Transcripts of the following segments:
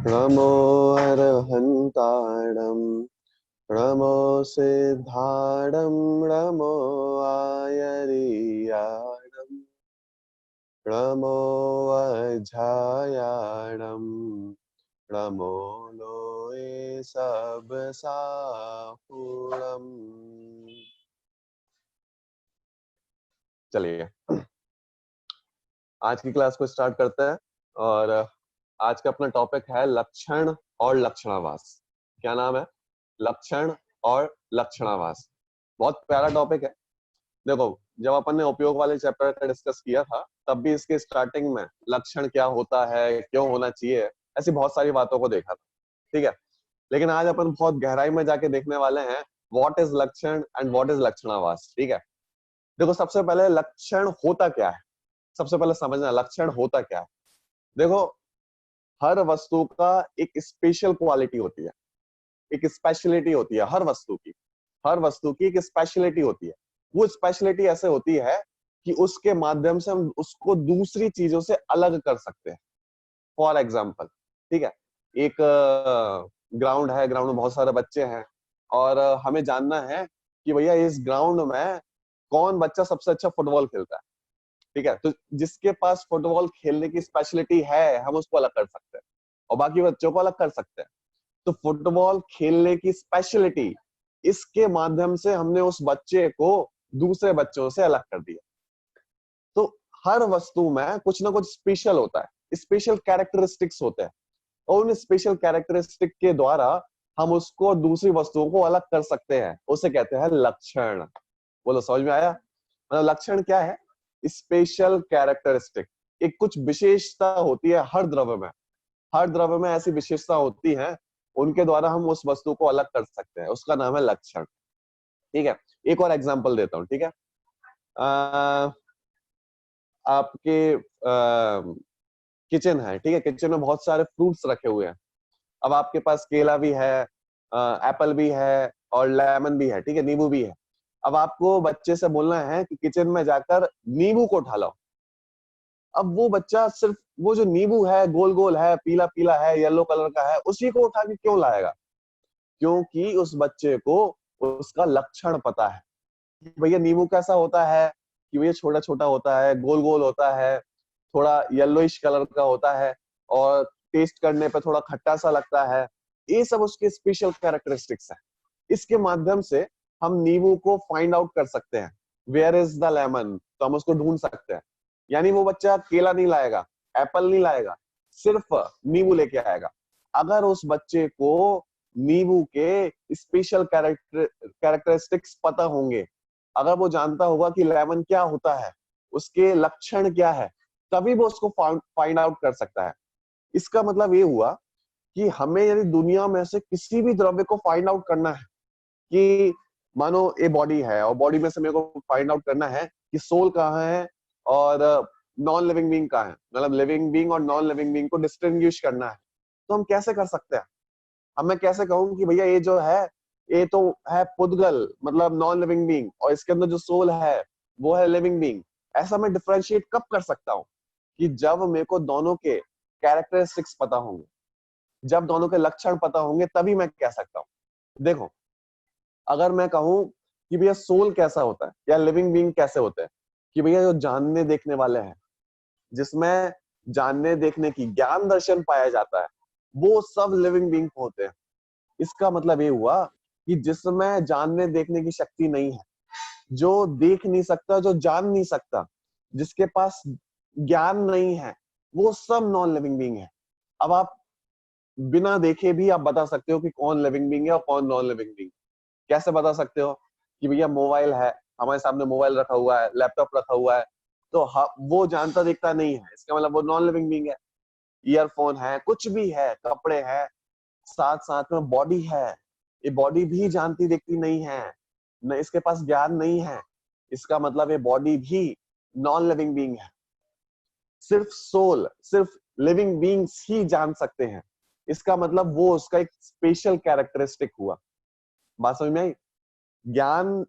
नमो अरहन्ताणं नमो सिद्धाणं नमो आयर्याणं नमो अजायाणं नमो लोये सब साहुणम्। चलिए आज की क्लास को स्टार्ट करते हैं। और आज का अपना टॉपिक है लक्षण और लक्षणावास। क्या नाम है? लक्षण और लक्षणावास। बहुत प्यारा टॉपिक है। देखो, जब अपन ने उपयोग वाले चैप्टर का डिस्कस किया था तब भी इसके स्टार्टिंग में लक्षण क्या होता है, क्यों होना चाहिए, ऐसी बहुत सारी बातों को देखा था। ठीक है, लेकिन आज अपन बहुत गहराई में जाके देखने वाले हैं व्हाट इज लक्षण एंड व्हाट इज लक्षणावास। ठीक है, देखो सबसे पहले लक्षण होता क्या है, सबसे पहले समझना लक्षण होता क्या है। देखो, हर वस्तु का एक स्पेशल क्वालिटी होती है, एक स्पेशलिटी होती है। हर वस्तु की एक स्पेशलिटी होती है। वो स्पेशलिटी ऐसे होती है कि उसके माध्यम से हम उसको दूसरी चीजों से अलग कर सकते हैं। फॉर एग्जाम्पल, ठीक है, एक ग्राउंड है, ग्राउंड में बहुत सारे बच्चे हैं और हमें जानना है कि भैया इस ग्राउंड में कौन बच्चा सबसे अच्छा फुटबॉल खेलता है। ठीक है, तो जिसके पास फुटबॉल खेलने की स्पेशलिटी है हम उसको अलग कर सकते हैं और बाकी बच्चों को अलग कर सकते हैं। तो फुटबॉल खेलने की स्पेशलिटी, इसके माध्यम से हमने उस बच्चे को दूसरे बच्चों से अलग कर दिया। तो हर वस्तु में कुछ ना कुछ स्पेशल होता है, स्पेशल कैरेक्टरिस्टिक्स होते हैं और उन स्पेशल कैरेक्टरिस्टिक के द्वारा हम उसको दूसरी वस्तुओं को अलग कर सकते हैं। उसे कहते हैं लक्षण। बोलो, समझ में आया? मतलब लक्षण क्या है? Special characteristic. एक कुछ विशेषता होती है हर द्रव्य में। हर द्रव्य में ऐसी विशेषता होती है, उनके द्वारा हम उस वस्तु को अलग कर सकते हैं, उसका नाम है लक्षण। ठीक है, एक और एग्जांपल देता हूं। ठीक है, आपके किचन है, ठीक है, किचन में बहुत सारे फ्रूट्स रखे हुए हैं। अब आपके पास केला भी है, एप्पल भी है और लेमन भी है, ठीक है, नींबू भी है। अब आपको बच्चे से बोलना है कि किचन में जाकर नींबू को उठा लाओ। अब वो बच्चा सिर्फ वो जो नींबू है, गोल गोल है, पीला पीला है, येलो कलर का है, उसी को उठा के क्यों लाएगा? क्योंकि उस बच्चे को उसका लक्षण पता है। भैया नींबू कैसा होता है, कि भैया छोटा छोटा होता है, गोल गोल होता है, थोड़ा येलोइश कलर का होता है और टेस्ट करने पे थोड़ा खट्टा सा लगता है। ये सब उसके स्पेशल कैरेक्टरिस्टिक्स है। इसके माध्यम से हम नींबू को फाइंड आउट कर सकते हैं। वेयर इज द लेमन, तो हम उसको ढूंढ सकते हैं। यानी वो बच्चा केला नहीं लाएगा, एप्पल नहीं लाएगा, सिर्फ नींबू लेके आएगा। अगर उस बच्चे को नींबू के स्पेशल कैरेक्टरिस्टिक्स पता होंगे, अगर वो जानता होगा कि लेमन क्या होता है, उसके लक्षण क्या है, तभी वो उसको फाइंड आउट कर सकता है। इसका मतलब ये हुआ कि हमें यदि दुनिया में से किसी भी द्रव्य को फाइंड आउट करना है, कि मानो ये बॉडी है और बॉडी में से मेरे को फाइंड आउट करना है कि सोल कहाँ है और नॉन लिविंग बीइंग कहाँ है, मतलब लिविंग बीइंग और नॉन लिविंग बीइंग को डिस्टिंग्विश करना है, तो हम कैसे कर सकते हैं? अब मैं कैसे कहूँ कि भैया ये जो है, ये तो है पुद्गल, मतलब नॉन लिविंग बीइंग, और इसके अंदर जो सोल है वो है लिविंग बीइंग। ऐसा मैं डिफरेंशिएट कब कर सकता हूँ? कि जब मेरे को दोनों के कैरेक्टरिस्टिक्स पता होंगे, जब दोनों के लक्षण पता होंगे, तभी मैं कह सकता हूँ। देखो, अगर मैं कहूँ कि भैया सोल कैसा होता है या लिविंग बीइंग कैसे होते हैं, कि भैया जो जानने देखने वाले हैं, जिसमें जानने देखने की ज्ञान दर्शन पाया जाता है, वो सब लिविंग बीइंग होते हैं। इसका मतलब ये हुआ कि जिसमें जानने देखने की शक्ति नहीं है, जो देख नहीं सकता, जो जान नहीं सकता, जिसके पास ज्ञान नहीं है, वो सब नॉन लिविंग बीइंग है। अब आप बिना देखे भी आप बता सकते हो कि कौन लिविंग बीइंग है और कौन नॉन लिविंग बीइंग। कैसे बता सकते हो? कि भैया मोबाइल है, हमारे सामने मोबाइल रखा हुआ है, लैपटॉप रखा हुआ है, तो वो जानता दिखता नहीं है, इसका मतलब वो नॉन लिविंग बीइंग है। ईयरफोन है, कुछ भी है, कपड़े हैं, साथ साथ में बॉडी है, ये बॉडी भी जानती दिखती नहीं है, न इसके पास ज्ञान नहीं है, इसका मतलब ये बॉडी भी नॉन लिविंग बीइंग है। सिर्फ सोल, सिर्फ लिविंग बीइंग्स ही जान सकते हैं, इसका मतलब वो उसका एक स्पेशल कैरेक्टरिस्टिक हुआ। बात समझ में आई? ज्ञान,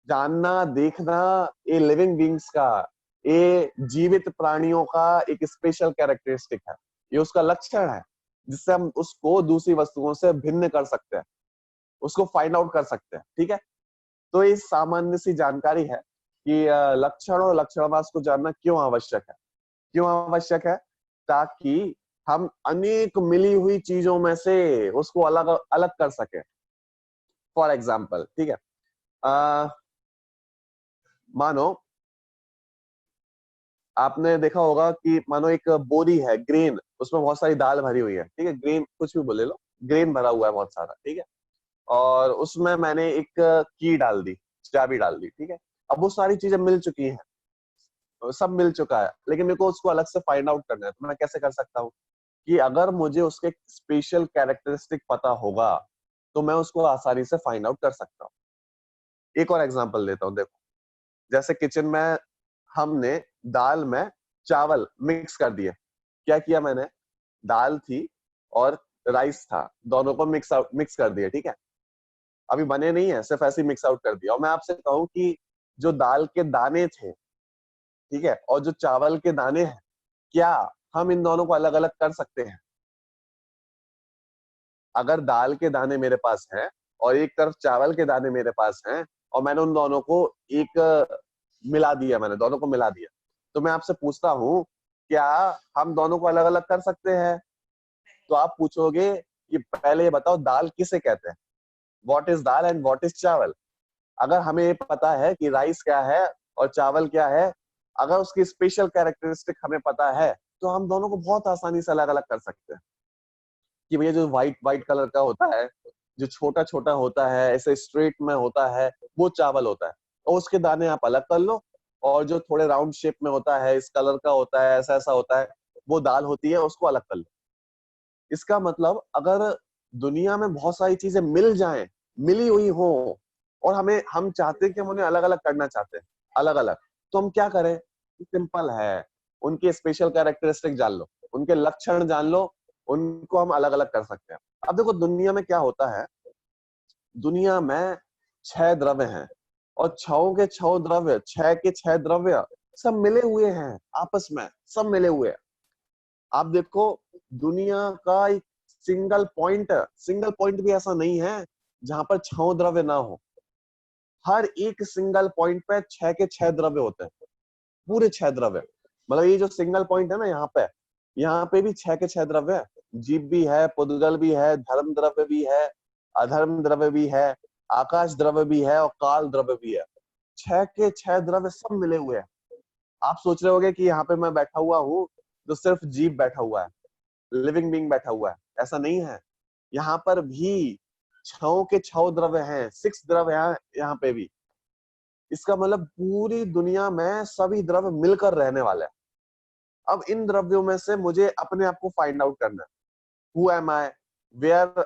जानना, देखना, ये लिविंग बीइंग्स का, ये जीवित प्राणियों का एक स्पेशल कैरेक्टरिस्टिक है, ये उसका लक्षण है। जिससे हम उसको दूसरी वस्तुओं से भिन्न कर सकते हैं, उसको फाइंड आउट कर सकते हैं। ठीक है, तो ये सामान्य सी जानकारी है कि लक्षण और लक्षणवास को जानना क्यों आवश्यक है। क्यों आवश्यक है? ताकि हम अनेक मिली हुई चीजों में से उसको अलग अलग कर सके। फॉर एग्जाम्पल, ठीक है, मानो आपने देखा होगा कि मानो एक बोरी है, ग्रेन, उसमें बहुत सारी दाल भरी हुई है। ठीक है, ग्रेन कुछ भी बोले लो, ग्रेन भरा हुआ है बहुत सारा। ठीक है, और उसमें मैंने एक की डाल दी, चाबी डाल दी। ठीक है, अब वो सारी चीजें मिल चुकी हैं, सब मिल चुका है, लेकिन मेरे को उसको अलग से फाइंड आउट करना है। तो मैं कैसे कर सकता हूँ कि अगर मुझे उसके स्पेशल कैरेक्टरिस्टिक पता होगा तो मैं उसको आसानी से फाइंड आउट कर सकता हूँ। एक और एग्जांपल देता हूँ, देखो, जैसे किचन में हमने दाल में चावल मिक्स कर दिए। क्या किया मैंने? दाल थी और राइस था, दोनों को मिक्स कर दिया। ठीक है, अभी बने नहीं है, सिर्फ ऐसे मिक्स आउट कर दिया। और मैं आपसे कहूं कि जो दाल के दाने थे, ठीक है, और जो चावल के दाने हैं, क्या हम इन दोनों को अलग अलग कर सकते हैं? अगर दाल के दाने मेरे पास हैं और एक तरफ चावल के दाने मेरे पास हैं और मैंने उन दोनों को एक मिला दिया, मैंने दोनों को मिला दिया, तो मैं आपसे पूछता हूँ, क्या हम दोनों को अलग अलग कर सकते हैं? तो आप पूछोगे कि पहले ये बताओ दाल किसे कहते हैं, what is dal and what is चावल। अगर हमें ये पता है कि राइस क्या है और चावल क्या है, अगर उसकी स्पेशल कैरेक्टरिस्टिक हमें पता है, तो हम दोनों को बहुत आसानी से अलग अलग कर सकते हैं। कि भैया जो व्हाइट व्हाइट कलर का होता है, जो छोटा छोटा होता है, ऐसे स्ट्रेट में होता है, वो चावल होता है, और उसके दाने आप अलग कर लो। और जो थोड़े राउंड शेप में होता है, इस कलर का होता है, ऐसा ऐसा होता है, वो दाल होती है, उसको अलग कर लो। इसका मतलब अगर दुनिया में बहुत सारी चीजें मिल जाएं, मिली हुई हो, और हम चाहते हैं कि हम उन्हें अलग अलग करना चाहते हैं, अलग अलग, तो हम क्या करें? सिंपल है, उनके स्पेशल कैरेक्टरिस्टिक जान लो, उनके लक्षण जान लो, उनको हम अलग अलग कर सकते हैं। अब देखो दुनिया में क्या होता है, दुनिया में 6 द्रव्य हैं, और छओं के छह द्रव्य, 6 के 6 द्रव्य सब मिले हुए हैं आपस में, सब मिले हुए हैं। आप देखो, दुनिया का एक सिंगल पॉइंट भी ऐसा नहीं है जहां पर 6 द्रव्य ना हो। हर एक सिंगल पॉइंट पे 6 के 6 द्रव्य होते हैं, पूरे 6 द्रव्य। मतलब ये जो सिंगल पॉइंट है ना, यहाँ पे भी 6 के 6 द्रव्य है। जीव भी है, पुद्गल भी है, धर्म द्रव्य भी है, अधर्म द्रव्य भी है, आकाश द्रव्य भी है, और काल द्रव्य भी है। 6 के 6 द्रव्य सब मिले हुए हैं। आप सोच रहे होगे कि यहाँ पे मैं बैठा हुआ हूँ तो सिर्फ जीव बैठा हुआ है, लिविंग बीइंग बैठा हुआ है, ऐसा नहीं है। यहाँ पर भी 6 के 6 द्रव्य हैं, 6 द्रव्य हैं यहाँ पे भी। इसका मतलब पूरी दुनिया में सभी द्रव्य मिलकर रहने वाले हैं। अब इन द्रव्यों में से मुझे अपने आप को फाइंड आउट करना है। Who am I, where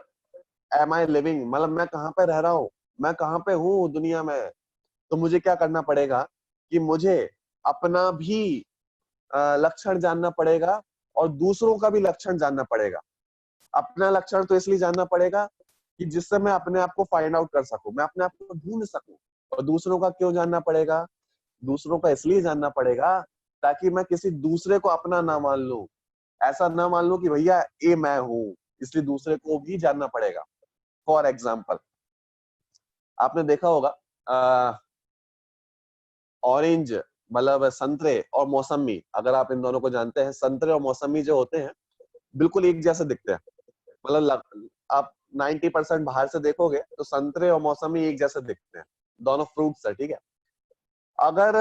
am I living, मतलब मैं कहाँ पे रह रहा हूँ, मैं कहाँ पे हूँ दुनिया में। तो मुझे क्या करना पड़ेगा कि मुझे अपना भी लक्षण जानना पड़ेगा और दूसरों का भी लक्षण जानना पड़ेगा। अपना लक्षण तो इसलिए जानना पड़ेगा कि जिससे मैं अपने आप को फाइंड आउट कर सकूं, मैं अपने आप को ढूंढ सकूं। और दूसरों का क्यों जानना पड़ेगा? दूसरों का इसलिए जानना पड़ेगा ताकि मैं किसी दूसरे को अपना ना मान लूं। ऐसा ना मान लूं कि भैया ये मैं हूं, इसलिए दूसरे को भी जानना पड़ेगा। फॉर एग्जाम्पल, आपने देखा होगा ऑरेंज, मतलब संतरे और मौसमी, अगर आप इन दोनों को जानते हैं, संतरे और मौसमी जो होते हैं बिल्कुल एक जैसे दिखते हैं। मतलब आप 90% बाहर से देखोगे तो संतरे और मौसमी एक जैसे दिखते हैं, दोनों फ्रूट्स है। ठीक है, अगर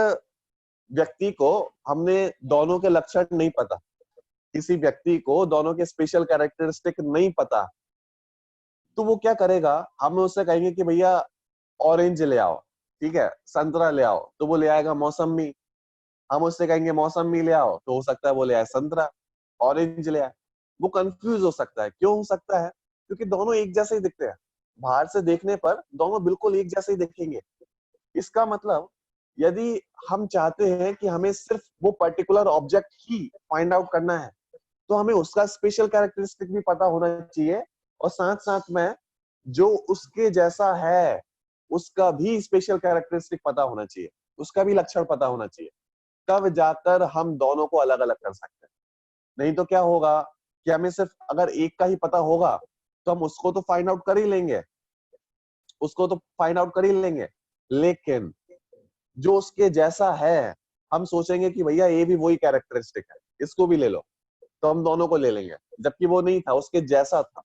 व्यक्ति को हमने दोनों के लक्षण नहीं पता, किसी व्यक्ति को दोनों के स्पेशल कैरेक्टरिस्टिक नहीं पता, तो वो क्या करेगा? हम उससे कहेंगे कि भैया ऑरेंज ले आओ, ठीक है, संतरा ले आओ, तो वो ले आएगा मौसमी। हम उससे कहेंगे मौसमी ले आओ, तो हो सकता है वो ले आए संतरा। ऑरेंज ले आए, वो कंफ्यूज हो सकता है। क्यों हो सकता है? क्योंकि दोनों एक जैसे ही दिखते हैं, बाहर से देखने पर दोनों बिल्कुल एक जैसे ही दिखेंगे। इसका मतलब यदि हम चाहते हैं कि हमें सिर्फ वो पर्टिकुलर ऑब्जेक्ट ही फाइंड आउट करना है, तो हमें उसका स्पेशल कैरेक्टरिस्टिक भी पता होना चाहिए, और साथ साथ में जो उसके जैसा है उसका भी स्पेशल कैरेक्टरिस्टिक पता होना चाहिए, उसका भी लक्षण पता होना चाहिए। तब जाकर हम दोनों को अलग अलग कर सकते हैं। नहीं तो क्या होगा कि हमें सिर्फ अगर एक का ही पता होगा तो हम उसको तो फाइंड आउट कर ही लेंगे, उसको तो फाइंड आउट कर ही लेंगे, लेकिन जो उसके जैसा है हम सोचेंगे कि भैया ये भी वही कैरेक्टरिस्टिक है, इसको भी ले लो, तो हम दोनों को ले लेंगे, जबकि वो नहीं था, उसके जैसा था।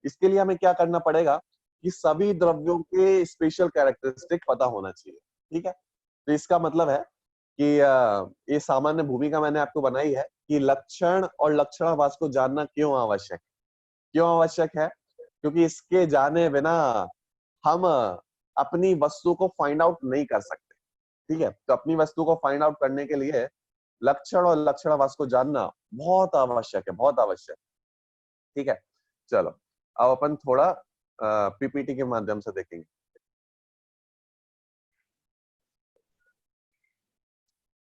इसके लिए हमें क्या करना पड़ेगा कि सभी द्रव्यों के स्पेशल कैरेक्टरिस्टिक पता होना चाहिए। ठीक है, तो इसका मतलब है कि ये सामान्य भूमिका मैंने आपको बनाई है कि लक्षण और लक्षणावास को जानना क्यों आवश्यक है। क्यों आवश्यक है? क्योंकि इसके जाने बिना हम अपनी वस्तु को फाइंड आउट नहीं कर सकते। ठीक है, तो अपनी वस्तु को फाइंड आउट करने के लिए लक्षण और लक्षणावास को जानना बहुत आवश्यक है, बहुत आवश्यक। ठीक है, चलो अब अपन थोड़ा पीपीटी के माध्यम से देखेंगे।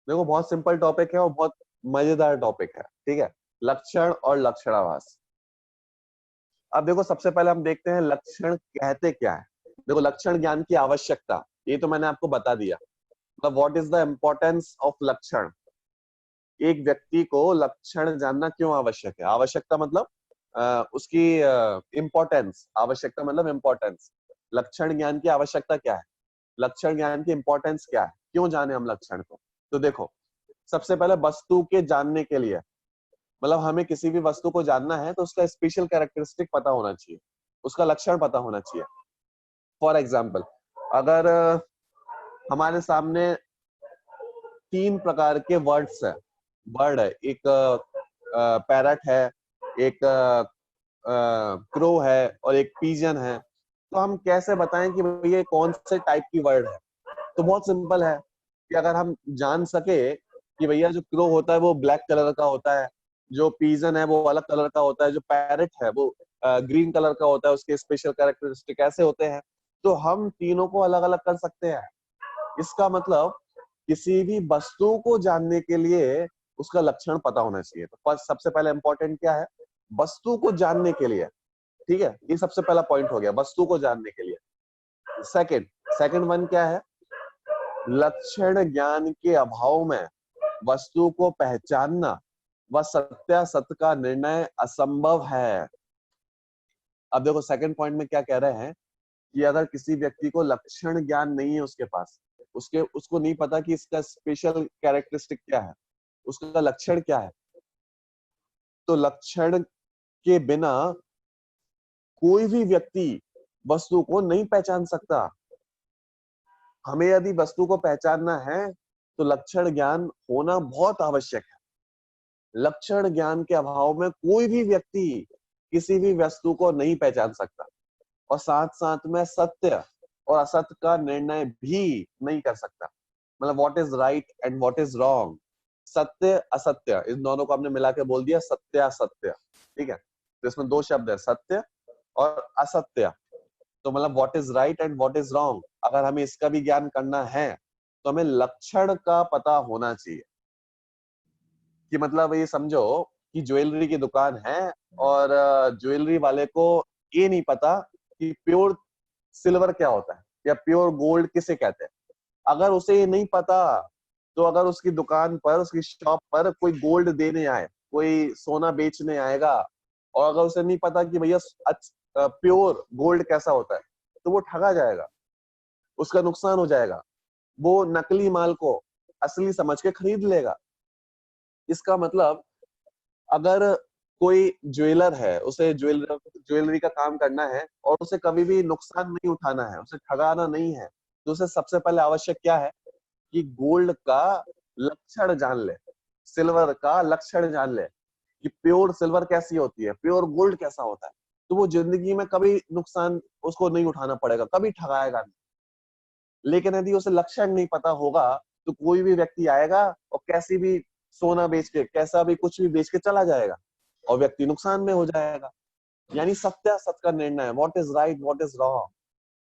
देखो बहुत सिंपल टॉपिक है और बहुत मजेदार टॉपिक है। ठीक है, लक्षण और लक्षणावास। अब देखो सबसे पहले हम देखते हैं लक्षण कहते क्या है। देखो लक्षण ज्ञान की आवश्यकता, ये तो मैंने आपको बता दिया, मतलब what is the importance of लक्षण। एक व्यक्ति को लक्षण जानना क्यों आवश्यक है। आवश्यकता मतलब उसकी इम्पोर्टेंस, आवश्यकता मतलब इम्पोर्टेंस। लक्षण ज्ञान की आवश्यकता क्या है, लक्षण ज्ञान की इम्पोर्टेंस क्या है, क्यों जाने हम लक्षण को। तो देखो सबसे पहले वस्तु के जानने के लिए, मतलब हमें किसी भी वस्तु को जानना है तो उसका स्पेशल कैरेक्टरिस्टिक पता होना चाहिए, उसका लक्षण पता होना चाहिए। फॉर एग्जाम्पल, अगर हमारे सामने 3 प्रकार के वर्ड्स है, वर्ड है, एक पैरट है, एक क्रो है और एक पीजन है, तो हम कैसे बताएं कि ये कौन से टाइप की वर्ड है। तो बहुत सिंपल है कि अगर हम जान सके कि भैया जो क्रो होता है वो ब्लैक कलर का होता है, जो पीजन है वो अलग कलर का होता है, जो पैरट है वो ग्रीन कलर का होता है, उसके स्पेशल कैरेक्टरिस्टिक ऐसे होते हैं, तो हम तीनों को अलग अलग कर सकते हैं। इसका मतलब किसी भी वस्तु को जानने के लिए उसका लक्षण पता होना चाहिए। तो फर्स्ट सबसे पहले इंपॉर्टेंट क्या है, वस्तु को जानने के लिए। ठीक है, ये सबसे पहला पॉइंट हो गया, वस्तु को जानने के लिए। सेकंड सेकंड वन क्या है, लक्षण ज्ञान के अभाव में वस्तु को पहचानना व सत्यासत्य का निर्णय असंभव है। अब देखो सेकंड पॉइंट में क्या कह रहे हैं कि अगर किसी व्यक्ति को लक्षण ज्ञान नहीं है उसके पास, उसको नहीं पता कि इसका स्पेशल कैरेक्टरिस्टिक क्या है, उसका लक्षण क्या है, तो लक्षण के बिना कोई भी व्यक्ति वस्तु को नहीं पहचान सकता। हमें यदि वस्तु को पहचानना है तो लक्षण ज्ञान होना बहुत आवश्यक है। लक्षण ज्ञान के अभाव में कोई भी व्यक्ति किसी भी वस्तु को नहीं पहचान सकता और साथ साथ में सत्य और असत्य का निर्णय भी नहीं कर सकता। मतलब what is right and what is wrong, सत्य असत्य, इन दोनों को हमने मिला के बोल दिया सत्यासत्य। ठीक है, तो इसमें 2 शब्द है, सत्य और असत्य। तो मतलब what is right and what is wrong, अगर हमें इसका भी ज्ञान करना है तो हमें लक्षण का पता होना चाहिए। कि मतलब ये समझो कि ज्वेलरी की दुकान है और ज्वेलरी वाले को ये नहीं पता कि प्योर सिल्वर क्या होता है या प्योर गोल्ड किसे कहते हैं। अगर उसे ये नहीं पता तो अगर उसकी दुकान पर, उसकी शॉप पर कोई गोल्ड देने आए, कोई सोना बेचने आएगा और अगर उसे नहीं पता कि भैया प्योर गोल्ड कैसा होता है, तो वो ठगा जाएगा, उसका नुकसान हो जाएगा। वो नकली माल को असली समझ के खरीद लेगा। इसका मतलब अगर कोई ज्वेलर है, उसे ज्वेलरी का काम करना है और उसे कभी भी नुकसान नहीं उठाना है, उसे ठगाना नहीं है, तो उसे सबसे पहले आवश्यक क्या है कि गोल्ड का लक्षण जान ले, सिल्वर का लक्षण जान ले कि प्योर सिल्वर कैसी होती है, प्योर गोल्ड कैसा होता है। तो वो जिंदगी में कभी नुकसान उसको नहीं उठाना पड़ेगा, कभी ठगाएगा नहीं। लेकिन यदि उसे लक्षण नहीं पता होगा तो कोई भी व्यक्ति आएगा और कैसी भी सोना बेच के, कैसा भी कुछ भी बेच के चला जाएगा और व्यक्ति नुकसान में हो जाएगा। यानी सत्यासत्य का निर्णय, what is right what is wrong,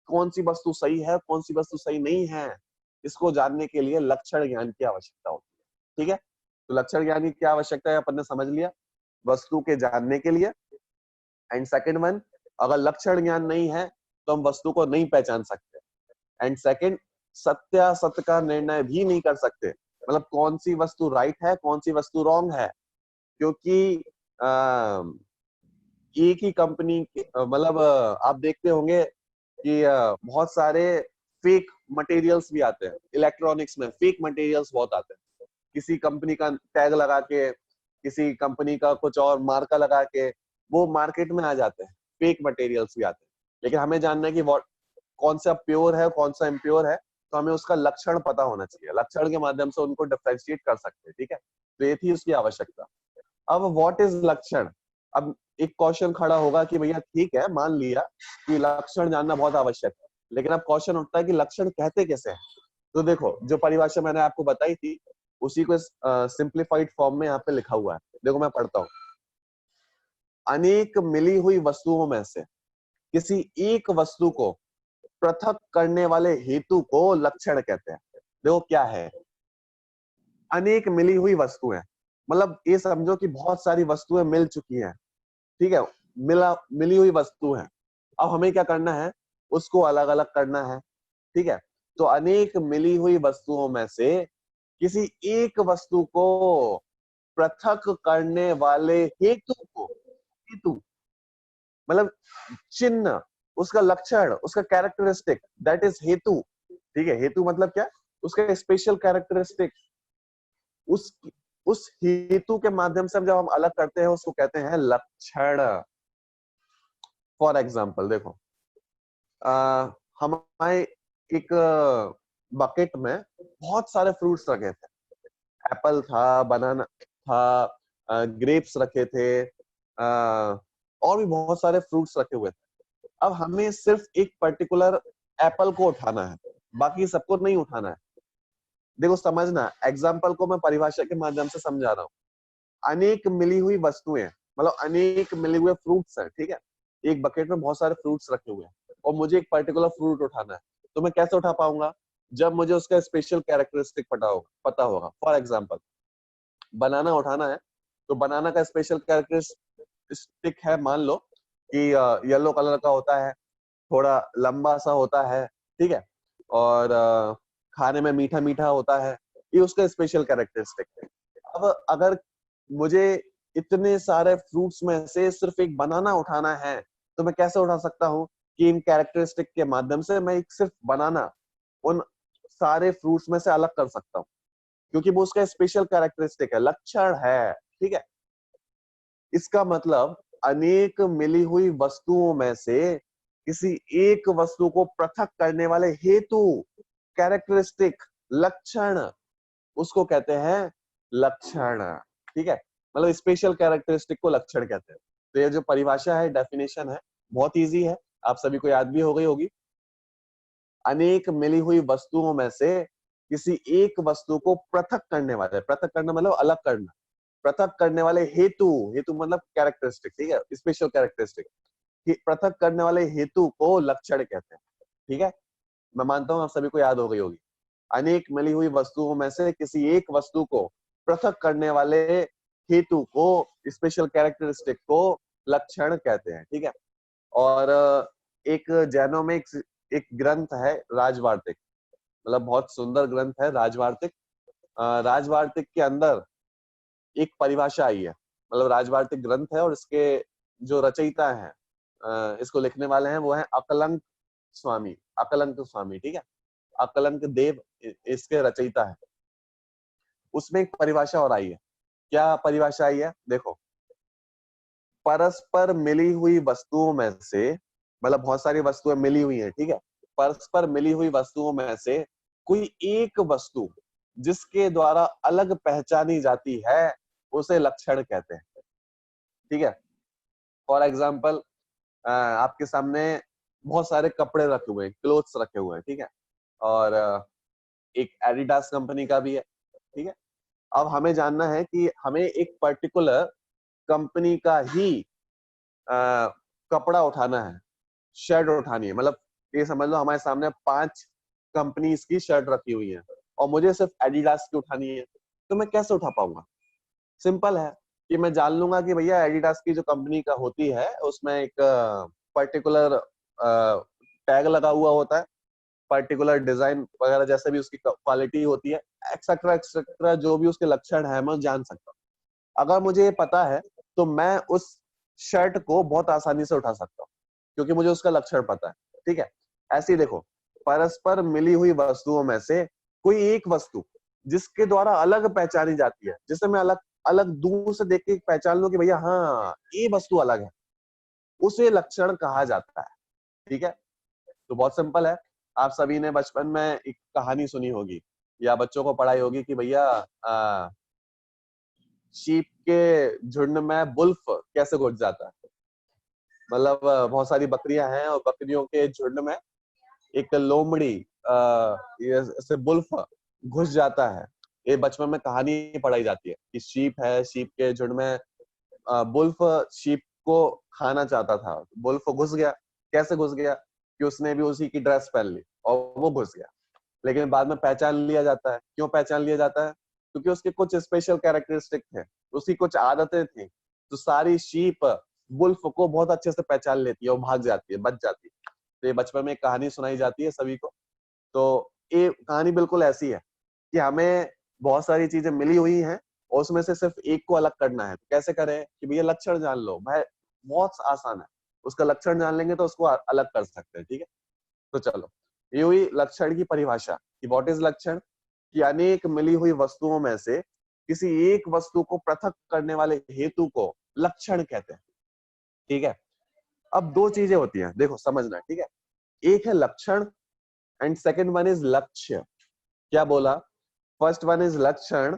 कौन सी वस्तु सही है कौन सी वस्तु सही नहीं है, इसको जानने के लिए लक्षण ज्ञान की आवश्यकता होती है। ठीक है, तो लक्षण ज्ञान की क्या आवश्यकता है अपन ने समझ लिया, वस्तु के जानने के लिए। एंड सेकंड वन, अगर लक्षण ज्ञान नहीं है तो हम वस्तु को नहीं पहचान सकते। एंड सेकंड, सत्यासत्य का निर्णय भी नहीं कर सकते, मतलब कौन सी वस्तु राइट है कौन सी वस्तु रॉन्ग है। क्योंकि एक ही कंपनी मतलब आप देखते होंगे कि बहुत सारे फेक मटेरियल्स भी आते हैं इलेक्ट्रॉनिक्स में, फेक मटेरियल्स बहुत आते हैं, किसी कंपनी का टैग लगा के, किसी कंपनी का कुछ और मार्का लगा के वो मार्केट में आ जाते हैं, फेक मटेरियल्स भी आते हैं। लेकिन हमें जानना है कि कौन सा प्योर है कौन सा इम्प्योर है, तो हमें उसका लक्षण पता होना चाहिए, लक्षण के माध्यम से उनको डिफरेंशिएट कर सकते हैं, ठीक है। तो ये थी उसकी आवश्यकता। अब व्हाट इज लक्षण? अब एक क्वेश्चन खड़ा होगा कि भैया ठीक है, मान लिया कि लक्षण जानना बहुत आवश्यक है, लेकिन अब क्वेश्चन उठता है कि लक्षण कहते कैसे हैं। तो देखो, जो परिभाषा मैंने आपको बताई थी उसी को सिंप्लीफाइड फॉर्म में यहाँ पे लिखा हुआ है, देखो मैं पढ़ता हूँ। अनेक मिली हुई वस्तुओं में से किसी एक वस्तु को पृथक करने वाले हेतु को लक्षण कहते हैं। देखो क्या है, अनेक मिली हुई वस्तुएं, मतलब ये समझो कि बहुत सारी वस्तुएं मिल चुकी हैं, ठीक है, मिली हुई वस्तु है। अब हमें क्या करना है, उसको अलग अलग करना है, ठीक है। तो अनेक मिली हुई वस्तुओं में से किसी एक वस्तु को पृथक करने वाले हेतु को, हेतु मतलब चिन्ह, उसका लक्षण, उसका कैरेक्टरिस्टिक, दैट इज हेतु, ठीक है। हेतु मतलब क्या, उसका स्पेशल कैरेक्टरिस्टिक, उस उस हेतु के माध्यम से हम जब हम अलग करते हैं उसको कहते हैं लक्षण। फॉर एग्जाम्पल देखो, हमारे एक बकेट में बहुत सारे फ्रूट्स रखे थे, एप्पल था, बनाना था, ग्रेप्स रखे थे, और भी बहुत सारे फ्रूट्स रखे हुए थे। अब हमें सिर्फ एक पर्टिकुलर एप्पल को उठाना है, बाकी सबको नहीं उठाना है। देखो समझना, एग्जाम्पल को मैं परिभाषा के माध्यम से समझा रहा हूँ। अनेक मिली हुई वस्तुएं मतलब अनेक मिले हुए फ्रूट्स हैं, ठीक है। एक बकेट में बहुत सारे फ्रूट्स रखे हुए हैं और मुझे एक पर्टिकुलर फ्रूट उठाना है, तो मैं कैसे उठा पाऊंगा, जब मुझे उसका स्पेशल कैरेक्टरिस्टिक पता होगा। फॉर एग्जाम्पल बनाना उठाना है, तो बनाना का स्पेशल कैरेक्टरिस्टिक है, मान लो कि येलो कलर का होता है, थोड़ा लंबा सा होता है, ठीक है, और खाने में मीठा मीठा होता है, ये उसका स्पेशल कैरेक्टरिस्टिक है। अब अगर मुझे इतने सारे फ्रूट्स में से सिर्फ एक बनाना उठाना है, तो मैं कैसे उठा सकता हूँ कि इन कैरेक्टरिस्टिक के माध्यम से मैं एक सिर्फ बनाना उन सारे फ्रूट्स में से अलग कर सकता हूँ, क्योंकि वो उसका स्पेशल कैरेक्टरिस्टिक है, लक्षण है, ठीक है। इसका मतलब अनेक मिली हुई वस्तुओं में से किसी एक वस्तु को पृथक करने वाले हेतु, कैरेक्टरिस्टिक, लक्षण, उसको कहते हैं लक्षण, ठीक है। मतलब स्पेशल कैरेक्टरिस्टिक को लक्षण कहते हैं। तो ये जो परिभाषा है, डेफिनेशन है, बहुत इजी है, आप सभी को याद भी हो गई होगी। अनेक मिली हुई वस्तुओं में से किसी एक वस्तु को पृथक करने वाले, पृथक करना मतलब अलग करना, पृथक करने वाले हेतु, हेतु मतलब कैरेक्टरिस्टिक, ठीक है, स्पेशल कैरेक्टरिस्टिक, पृथक करने वाले हेतु को लक्षण कहते हैं, ठीक है। मैं मानता हूं आप सभी को याद हो गई होगी। अनेक मिली हुई वस्तुओं में से किसी एक वस्तु को पृथक करने वाले हेतु को, स्पेशल कैरेक्टरिस्टिक को लक्षण कहते हैं, ठीक है। और एक जैनों में एक ग्रंथ है राजवार्तिक, मतलब बहुत सुंदर ग्रंथ है राजवार्तिक। राजवार्तिक के अंदर एक परिभाषा आई है, मतलब राजवार्तिक ग्रंथ है और इसके जो रचयिता हैं, इसको लिखने वाले हैं, वो है अकलंक स्वामी, अकलंक स्वामी, ठीक है। अकलंक देव इसके रचयिता है। उसमें एक परिभाषा और आई है। क्या परिभाषा आई है, देखो, परस्पर मिली हुई वस्तुओं में से, मतलब बहुत सारी वस्तुएं मिली हुई हैं, ठीक है, परस्पर मिली हुई वस्तुओं में से कोई एक वस्तु जिसके द्वारा अलग पहचानी जाती है उसे लक्षण कहते हैं, ठीक है। फॉर एग्जाम्पल, आपके सामने बहुत सारे कपड़े रखे हुए हैं, क्लोथ्स रखे हुए हैं, ठीक है, और एक एडिडास कंपनी का भी है, ठीक है। अब हमें जानना है कि हमें एक पर्टिकुलर कंपनी का ही कपड़ा उठाना है, शर्ट उठानी है, मतलब ये समझ लो हमारे सामने 5 कंपनीज की शर्ट रखी हुई है और मुझे सिर्फ एडिडास की उठानी है, तो मैं कैसे उठा पाऊंगा? सिंपल है कि मैं जान लूंगा कि भैया एडिडास की जो कंपनी का होती है उसमें एक पर्टिकुलर टैग लगा हुआ होता है, पर्टिकुलर डिजाइन वगैरह जैसे भी उसकी क्वालिटी होती है, एक्सेट्रा एक्सेट्रा, जो भी उसके लक्षण है मैं जान सकता हूँ। अगर मुझे ये पता है तो मैं उस शर्ट को बहुत आसानी से उठा सकता हूँ, क्योंकि मुझे उसका लक्षण पता है। ठीक है, ऐसे ही देखो, परस्पर मिली हुई वस्तुओं में से कोई एक वस्तु जिसके द्वारा अलग पहचानी जाती है, जिसे मैं अलग अलग दूर से देख के पहचान लूं कि भैया हाँ ये वस्तु अलग है, उसे लक्षण कहा जाता है। ठीक है, तो बहुत सिंपल है। आप सभी ने बचपन में एक कहानी सुनी होगी या बच्चों को पढ़ाई होगी कि भैया शीप के झुंड में बुल्फ कैसे घुस जाता है। मतलब बहुत सारी बकरियां हैं और बकरियों के झुंड में एक लोमड़ी से बुल्फ घुस जाता है। ये बचपन में कहानी पढ़ाई जाती है कि शीप है, शीप के झुंड में बुल्फ शीप को खाना चाहता था, बुल्फ घुस गया। कैसे घुस गया? कि उसने भी उसी की ड्रेस पहन ली और वो घुस गया। लेकिन बाद में पहचान लिया जाता है। क्यों पहचान लिया जाता है? क्योंकि उसके कुछ स्पेशल कैरेक्टरिस्टिक थे, उसकी कुछ आदतें थी। तो सारी शीप वुल्फ को बहुत अच्छे से पहचान लेती है और भाग जाती है, बच जाती है। तो ये बचपन में एक कहानी सुनाई जाती है सभी को। तो ये कहानी बिल्कुल ऐसी है कि हमें बहुत सारी चीजें मिली हुई हैं और उसमें से सिर्फ एक को अलग करना है। तो कैसे करें? कि भैया लक्षण जान लो भाई, बहुत आसान है। उसका लक्षण जान लेंगे तो उसको अलग कर सकते हैं। ठीक है, तो चलो, ये हुई लक्षण की परिभाषा कि व्हाट इज लक्षण, कि अनेक मिली हुई वस्तुओं में से किसी एक वस्तु को पृथक करने वाले हेतु को लक्षण कहते हैं। ठीक है, अब दो चीजें होती हैं, देखो समझना। ठीक है, एक है लक्षण एंड सेकंड वन इज लक्ष्य। क्या बोला? फर्स्ट वन इज लक्षण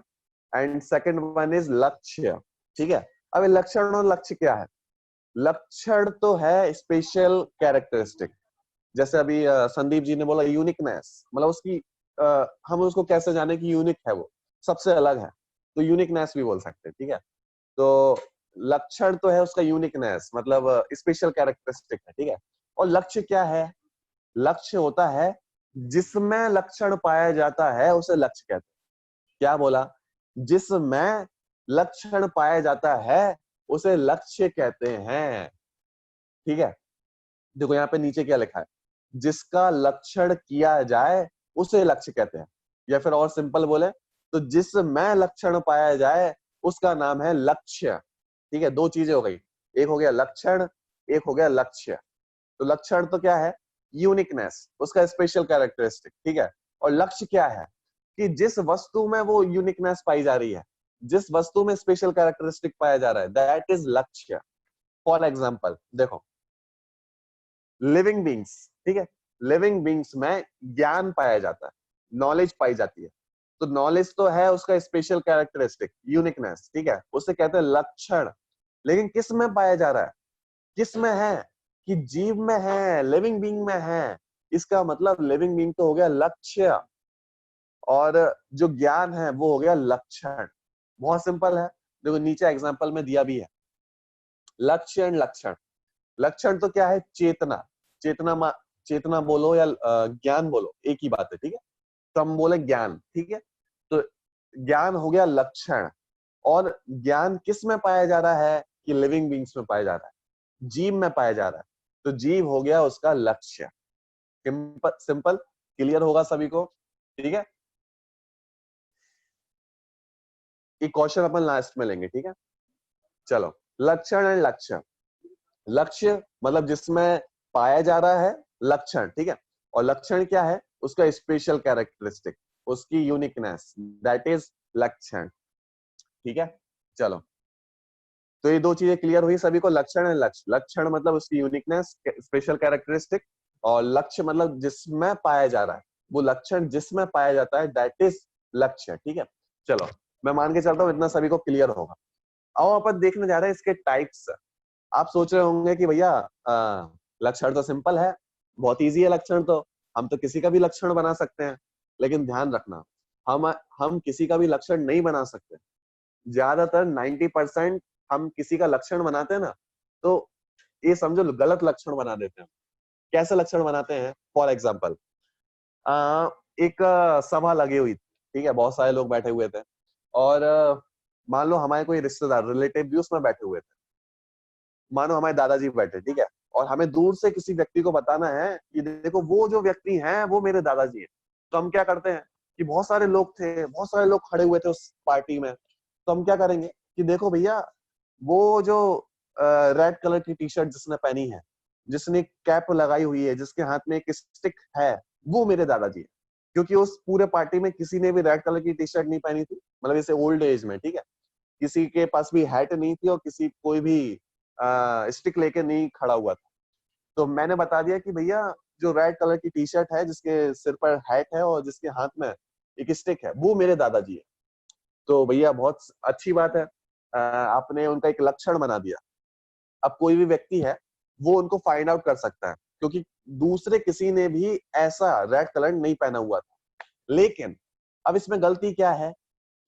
एंड सेकंड वन इज लक्ष्य। ठीक है, अब लक्षण और लक्ष्य क्या है? लक्षण तो है स्पेशल कैरेक्टरिस्टिक, जैसे अभी संदीप जी ने बोला यूनिकनेस, मतलब उसकी हम उसको कैसे जाने कि यूनिक है, वो सबसे अलग है, तो यूनिकनेस भी बोल सकते हैं। ठीक है, तो लक्षण तो है उसका यूनिकनेस, मतलब स्पेशल कैरेक्टरिस्टिक है। ठीक है, और लक्ष्य क्या है? लक्ष्य होता है जिसमें लक्षण पाया जाता है उसे लक्ष्य कहते हैं। क्या बोला? जिसमें लक्षण पाया जाता है उसे लक्ष्य कहते हैं। ठीक है, देखो यहाँ पे नीचे क्या लिखा है, जिसका लक्षण किया जाए उसे लक्ष्य कहते हैं, या फिर और सिंपल बोले तो जिसमें लक्षण पाया जाए उसका नाम है लक्ष्य। ठीक है, दो चीजें हो गई, एक हो गया लक्षण, एक हो गया लक्ष्य। तो लक्षण तो क्या है? यूनिकनेस, उसका स्पेशल कैरेक्टरिस्टिक। ठीक है, और लक्ष्य क्या है? कि जिस वस्तु में वो यूनिकनेस पाई जा रही है, जिस वस्तु में स्पेशल कैरेक्टरिस्टिक पाया जा रहा है, दैट इज लक्ष्य। फॉर एग्जाम्पल देखो, लिविंग बींग्स, ठीक है, लिविंग बींग्स में ज्ञान पाया जाता है, नॉलेज पाई जाती है। तो नॉलेज तो है उसका स्पेशल कैरेक्टरिस्टिक, यूनिकनेस। ठीक है, उसे कहते हैं लक्षण। लेकिन किस में पाया जा रहा है? किस में है? कि जीव में है, लिविंग बींग में है। इसका मतलब लिविंग बींग तो हो गया लक्ष्य, और जो ज्ञान है वो हो गया लक्षण। बहुत सिंपल है, देखो नीचे एग्जांपल में दिया भी है, लक्ष्य एंड लक्षण। लक्षण तो क्या है? चेतना। चेतना चेतना बोलो या ज्ञान बोलो, एक ही बात है। ठीक है, तो हम बोले ज्ञान। ठीक है, तो ज्ञान हो गया लक्षण। और ज्ञान किस में पाया जा रहा है? कि लिविंग बींग्स में पाया जा रहा है, जीव में पाया जा रहा है। तो जीव हो गया उसका लक्ष्य। सिंपल सिंपल, क्लियर होगा सभी को? ठीक है, एक क्वेश्चन अपन लास्ट में लेंगे। ठीक है, चलो, लक्षण एंड लक्ष्य। लक्ष्य मतलब जिसमें पाया जा रहा है, लक्षण। ठीक है, और लक्षण क्या है? उसका स्पेशल कैरेक्टरिस्टिक, उसकी यूनिकनेस, दैट इज लक्षण। ठीक है, चलो, तो ये दो चीजें क्लियर हुई सभी को, लक्षण एंड लक्ष्य। लक्षण मतलब उसकी यूनिकनेस, स्पेशल कैरेक्टरिस्टिक, और लक्ष्य मतलब जिसमें पाया जा रहा है, वो लक्षण जिसमें पाया जाता है, दैट इज लक्ष्य। ठीक है, चलो, मैं मान के चलता हूँ इतना सभी को क्लियर होगा। अब अपन देखने जा रहे हैं इसके टाइप्स। आप सोच रहे होंगे कि भैया लक्षण तो सिंपल है, बहुत इजी है लक्षण, तो हम तो किसी का भी लक्षण बना सकते हैं। लेकिन ध्यान रखना, हम किसी का भी लक्षण नहीं बना सकते। ज्यादातर 90% हम किसी का लक्षण बनाते हैं ना, तो ये समझो गलत लक्षण बना देते हैं। कैसे लक्षण बनाते हैं? फॉर एग्जाम्पल, एक सभा लगी हुई थी, ठीक है, बहुत सारे लोग बैठे हुए थे, और मान लो हमारे कोई रिश्तेदार, रिलेटिव भी उसमें बैठे हुए थे। मानो हमारे दादाजी बैठे, ठीक है, और हमें दूर से किसी व्यक्ति को बताना है कि देखो वो जो व्यक्ति हैं वो मेरे दादाजी हैं। तो हम क्या करते हैं कि बहुत सारे लोग थे, बहुत सारे लोग खड़े हुए थे उस पार्टी में, तो हम क्या करेंगे कि देखो भैया वो जो रेड कलर की टी शर्ट जिसने पहनी है, जिसने कैप लगाई हुई है, जिसके हाथ में एक स्टिक है, वो मेरे दादाजी है। क्योंकि उस पूरे पार्टी में किसी ने भी रेड कलर की टी शर्ट नहीं पहनी थी, मतलब इसे ओल्ड एज में, ठीक है। किसी के पास भी हैट नहीं थी और किसी कोई भी स्टिक लेके नहीं खड़ा हुआ था। तो मैंने बता दिया कि भैया जो रेड कलर की टी शर्ट है, जिसके सिर पर हैट है और जिसके हाथ में एक स्टिक है, वो मेरे दादाजी है। तो भैया बहुत अच्छी बात है, आपने उनका एक लक्षण बना दिया। अब कोई भी व्यक्ति है, वो उनको फाइंड आउट कर सकता है, क्योंकि दूसरे किसी ने भी ऐसा रेड कलर नहीं पहना हुआ था। लेकिन अब इसमें गलती क्या है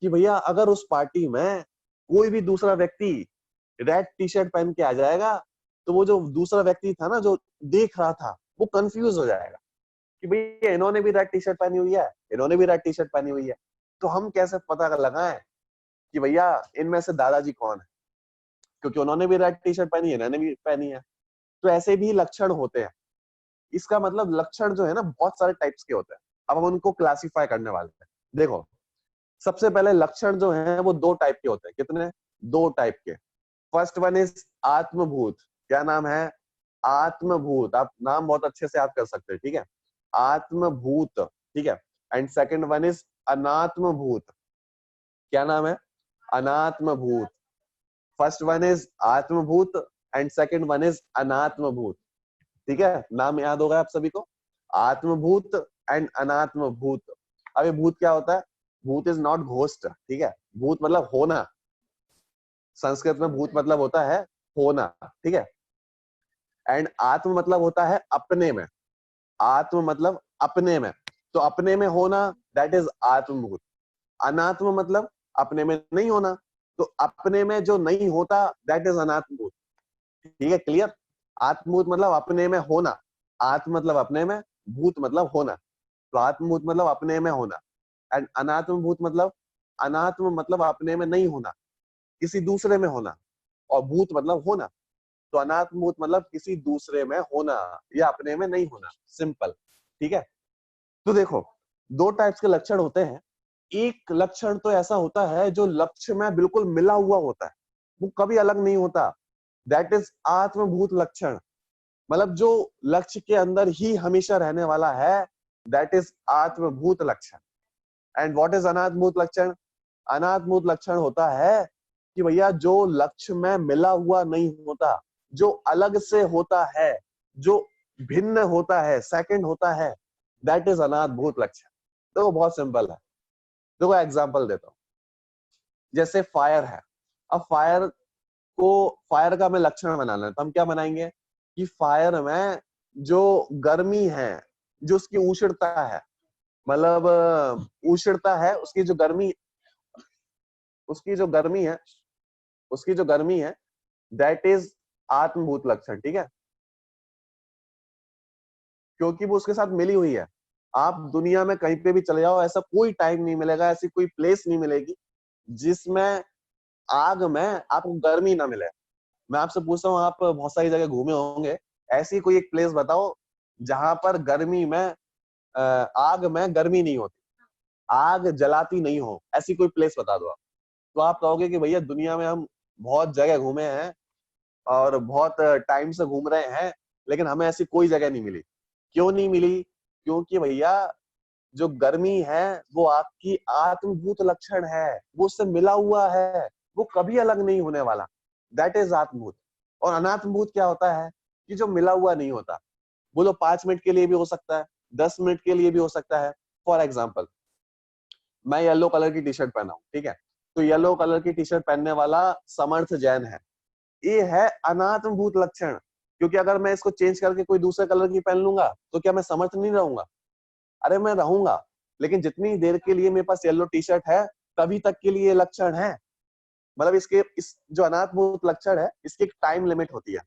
कि भैया अगर उस पार्टी में कोई भी दूसरा व्यक्ति रेड टी शर्ट पहन के आ जाएगा, तो वो जो दूसरा व्यक्ति था ना, जो देख रहा था, वो कंफ्यूज हो जाएगा कि भैया इन्होंने भी रेड टी शर्ट पहनी हुई है, इन्होंने भी रेड टी शर्ट पहनी हुई है। तो हम कैसे पता लगाएं कि भैया इनमें से दादाजी कौन है, क्योंकि उन्होंने भी रेड टी शर्ट पहनी है, इन्होंने भी पहनी है। तो ऐसे भी लक्षण होते हैं। इसका मतलब लक्षण जो है ना, बहुत सारे टाइप्स के होते हैं। अब हम उनको क्लासिफाई करने वाले हैं। देखो, सबसे पहले लक्षण जो है वो दो टाइप के होते हैं। कितने? दो टाइप के। फर्स्ट वन इज आत्मभूत। क्या नाम है? आत्मभूत। आप नाम बहुत अच्छे से याद कर सकते हैं, ठीक है। आत्मभूत, ठीक है। एंड सेकंड वन इज अनात्मभूत। क्या नाम है? अनात्मभूत। फर्स्ट वन इज आत्मभूत एंड सेकंड वन इज अनात्मभूत। ठीक है, नाम याद होगा आप सभी को, आत्मभूत एंड अनात्मभूत। अब ये भूत क्या होता है? भूत इज नॉट घोस्ट, ठीक है। भूत मतलब होना। संस्कृत में भूत मतलब होता है होना, ठीक है। एंड आत्म मतलब होता है अपने में। आत्म मतलब अपने में, तो अपने में होना, दैट इज आत्मभूत। अनात्म मतलब अपने में नहीं होना, तो अपने में जो नहीं होता, दैट इज अनात्मभूत। ठीक है, क्लियर? आत्मभूत मतलब अपने में होना, आत्म मतलब अपने में, भूत मतलब होना। तो आत्मभूत मतलब अपने में होना, एंड अनात्मभूत मतलब, अनात्म मतलब अपने में नहीं होना, किसी दूसरे में होना, और भूत मतलब होना। तो अनात्मभूत मतलब किसी दूसरे में होना या अपने में नहीं होना, सिंपल। ठीक है, तो देखो, दो टाइप्स के लक्षण होते हैं। एक लक्षण तो ऐसा होता है जो लक्ष्य में बिल्कुल मिला हुआ होता है, वो कभी अलग नहीं होता, दैट इज आत्मभूत लक्षण। मतलब जो लक्ष्य के अंदर ही हमेशा रहने वाला है, दैट इज आत्मभूत लक्षण। एंड व्हाट इज अनात्मभूत लक्षण? अनात्मभूत लक्षण होता है कि भैया जो लक्ष्य में मिला हुआ नहीं होता, जो अलग से होता है, जो भिन्न होता है, सेकंड होता है, दैट इज अनात्मभूत लक्षण। तो बहुत सिंपल है। देखो एग्जांपल देता हूं, जैसे फायर है। अब फायर को, फायर का हमें लक्षण बनाना है, तो हम क्या बनाएंगे कि फायर में जो गर्मी है, जो उसकी उष्णता है, मतलब उष्णता है, उसकी जो गर्मी, उसकी जो गर्मी है, उसकी जो गर्मी है, दैट इज आत्मभूत लक्षण। ठीक है, क्योंकि वो उसके साथ मिली हुई है। आप दुनिया में कहीं पे भी चले जाओ, ऐसा कोई टाइम नहीं मिलेगा, ऐसी कोई प्लेस नहीं मिलेगी जिसमें आग में आपको गर्मी ना मिले। मैं आपसे पूछता हूँ, आप बहुत सारी जगह घूमे होंगे, ऐसी कोई एक प्लेस बताओ जहां पर गर्मी में आग में गर्मी नहीं होती, आग जलाती नहीं हो, ऐसी कोई प्लेस बता दो आप। तो आप कहोगे कि भैया दुनिया में हम बहुत जगह घूमे हैं और बहुत टाइम से घूम रहे हैं, लेकिन हमें ऐसी कोई जगह नहीं मिली। क्यों नहीं मिली? क्योंकि भैया जो गर्मी है वो आपकी आत्मभूत लक्षण है, वो उससे मिला हुआ है, वो कभी अलग नहीं होने वाला, दैट इज आत्मभूत। और अनात्मभूत क्या होता है कि जो मिला हुआ नहीं होता। बोलो 5 मिनट के लिए भी हो सकता है, 10 मिनट के लिए भी हो सकता है। फॉर एग्जाम्पल, मैं येलो कलर की टी शर्ट पहना हूं, ठीक है। तो येलो कलर की टी शर्ट पहनने वाला समर्थ जैन है, ये है अनात्मभूत लक्षण। क्योंकि अगर मैं इसको चेंज करके कोई दूसरे कलर की पहन लूंगा, तो क्या मैं समर्थ नहीं रहूंगा? अरे मैं रहूंगा, लेकिन जितनी देर के लिए मेरे पास येलो टी शर्ट है, तभी तक के लिए लक्षण है। मतलब इसके, इस जो अनात्मभूत लक्षण है, इसकी एक टाइम लिमिट होती है।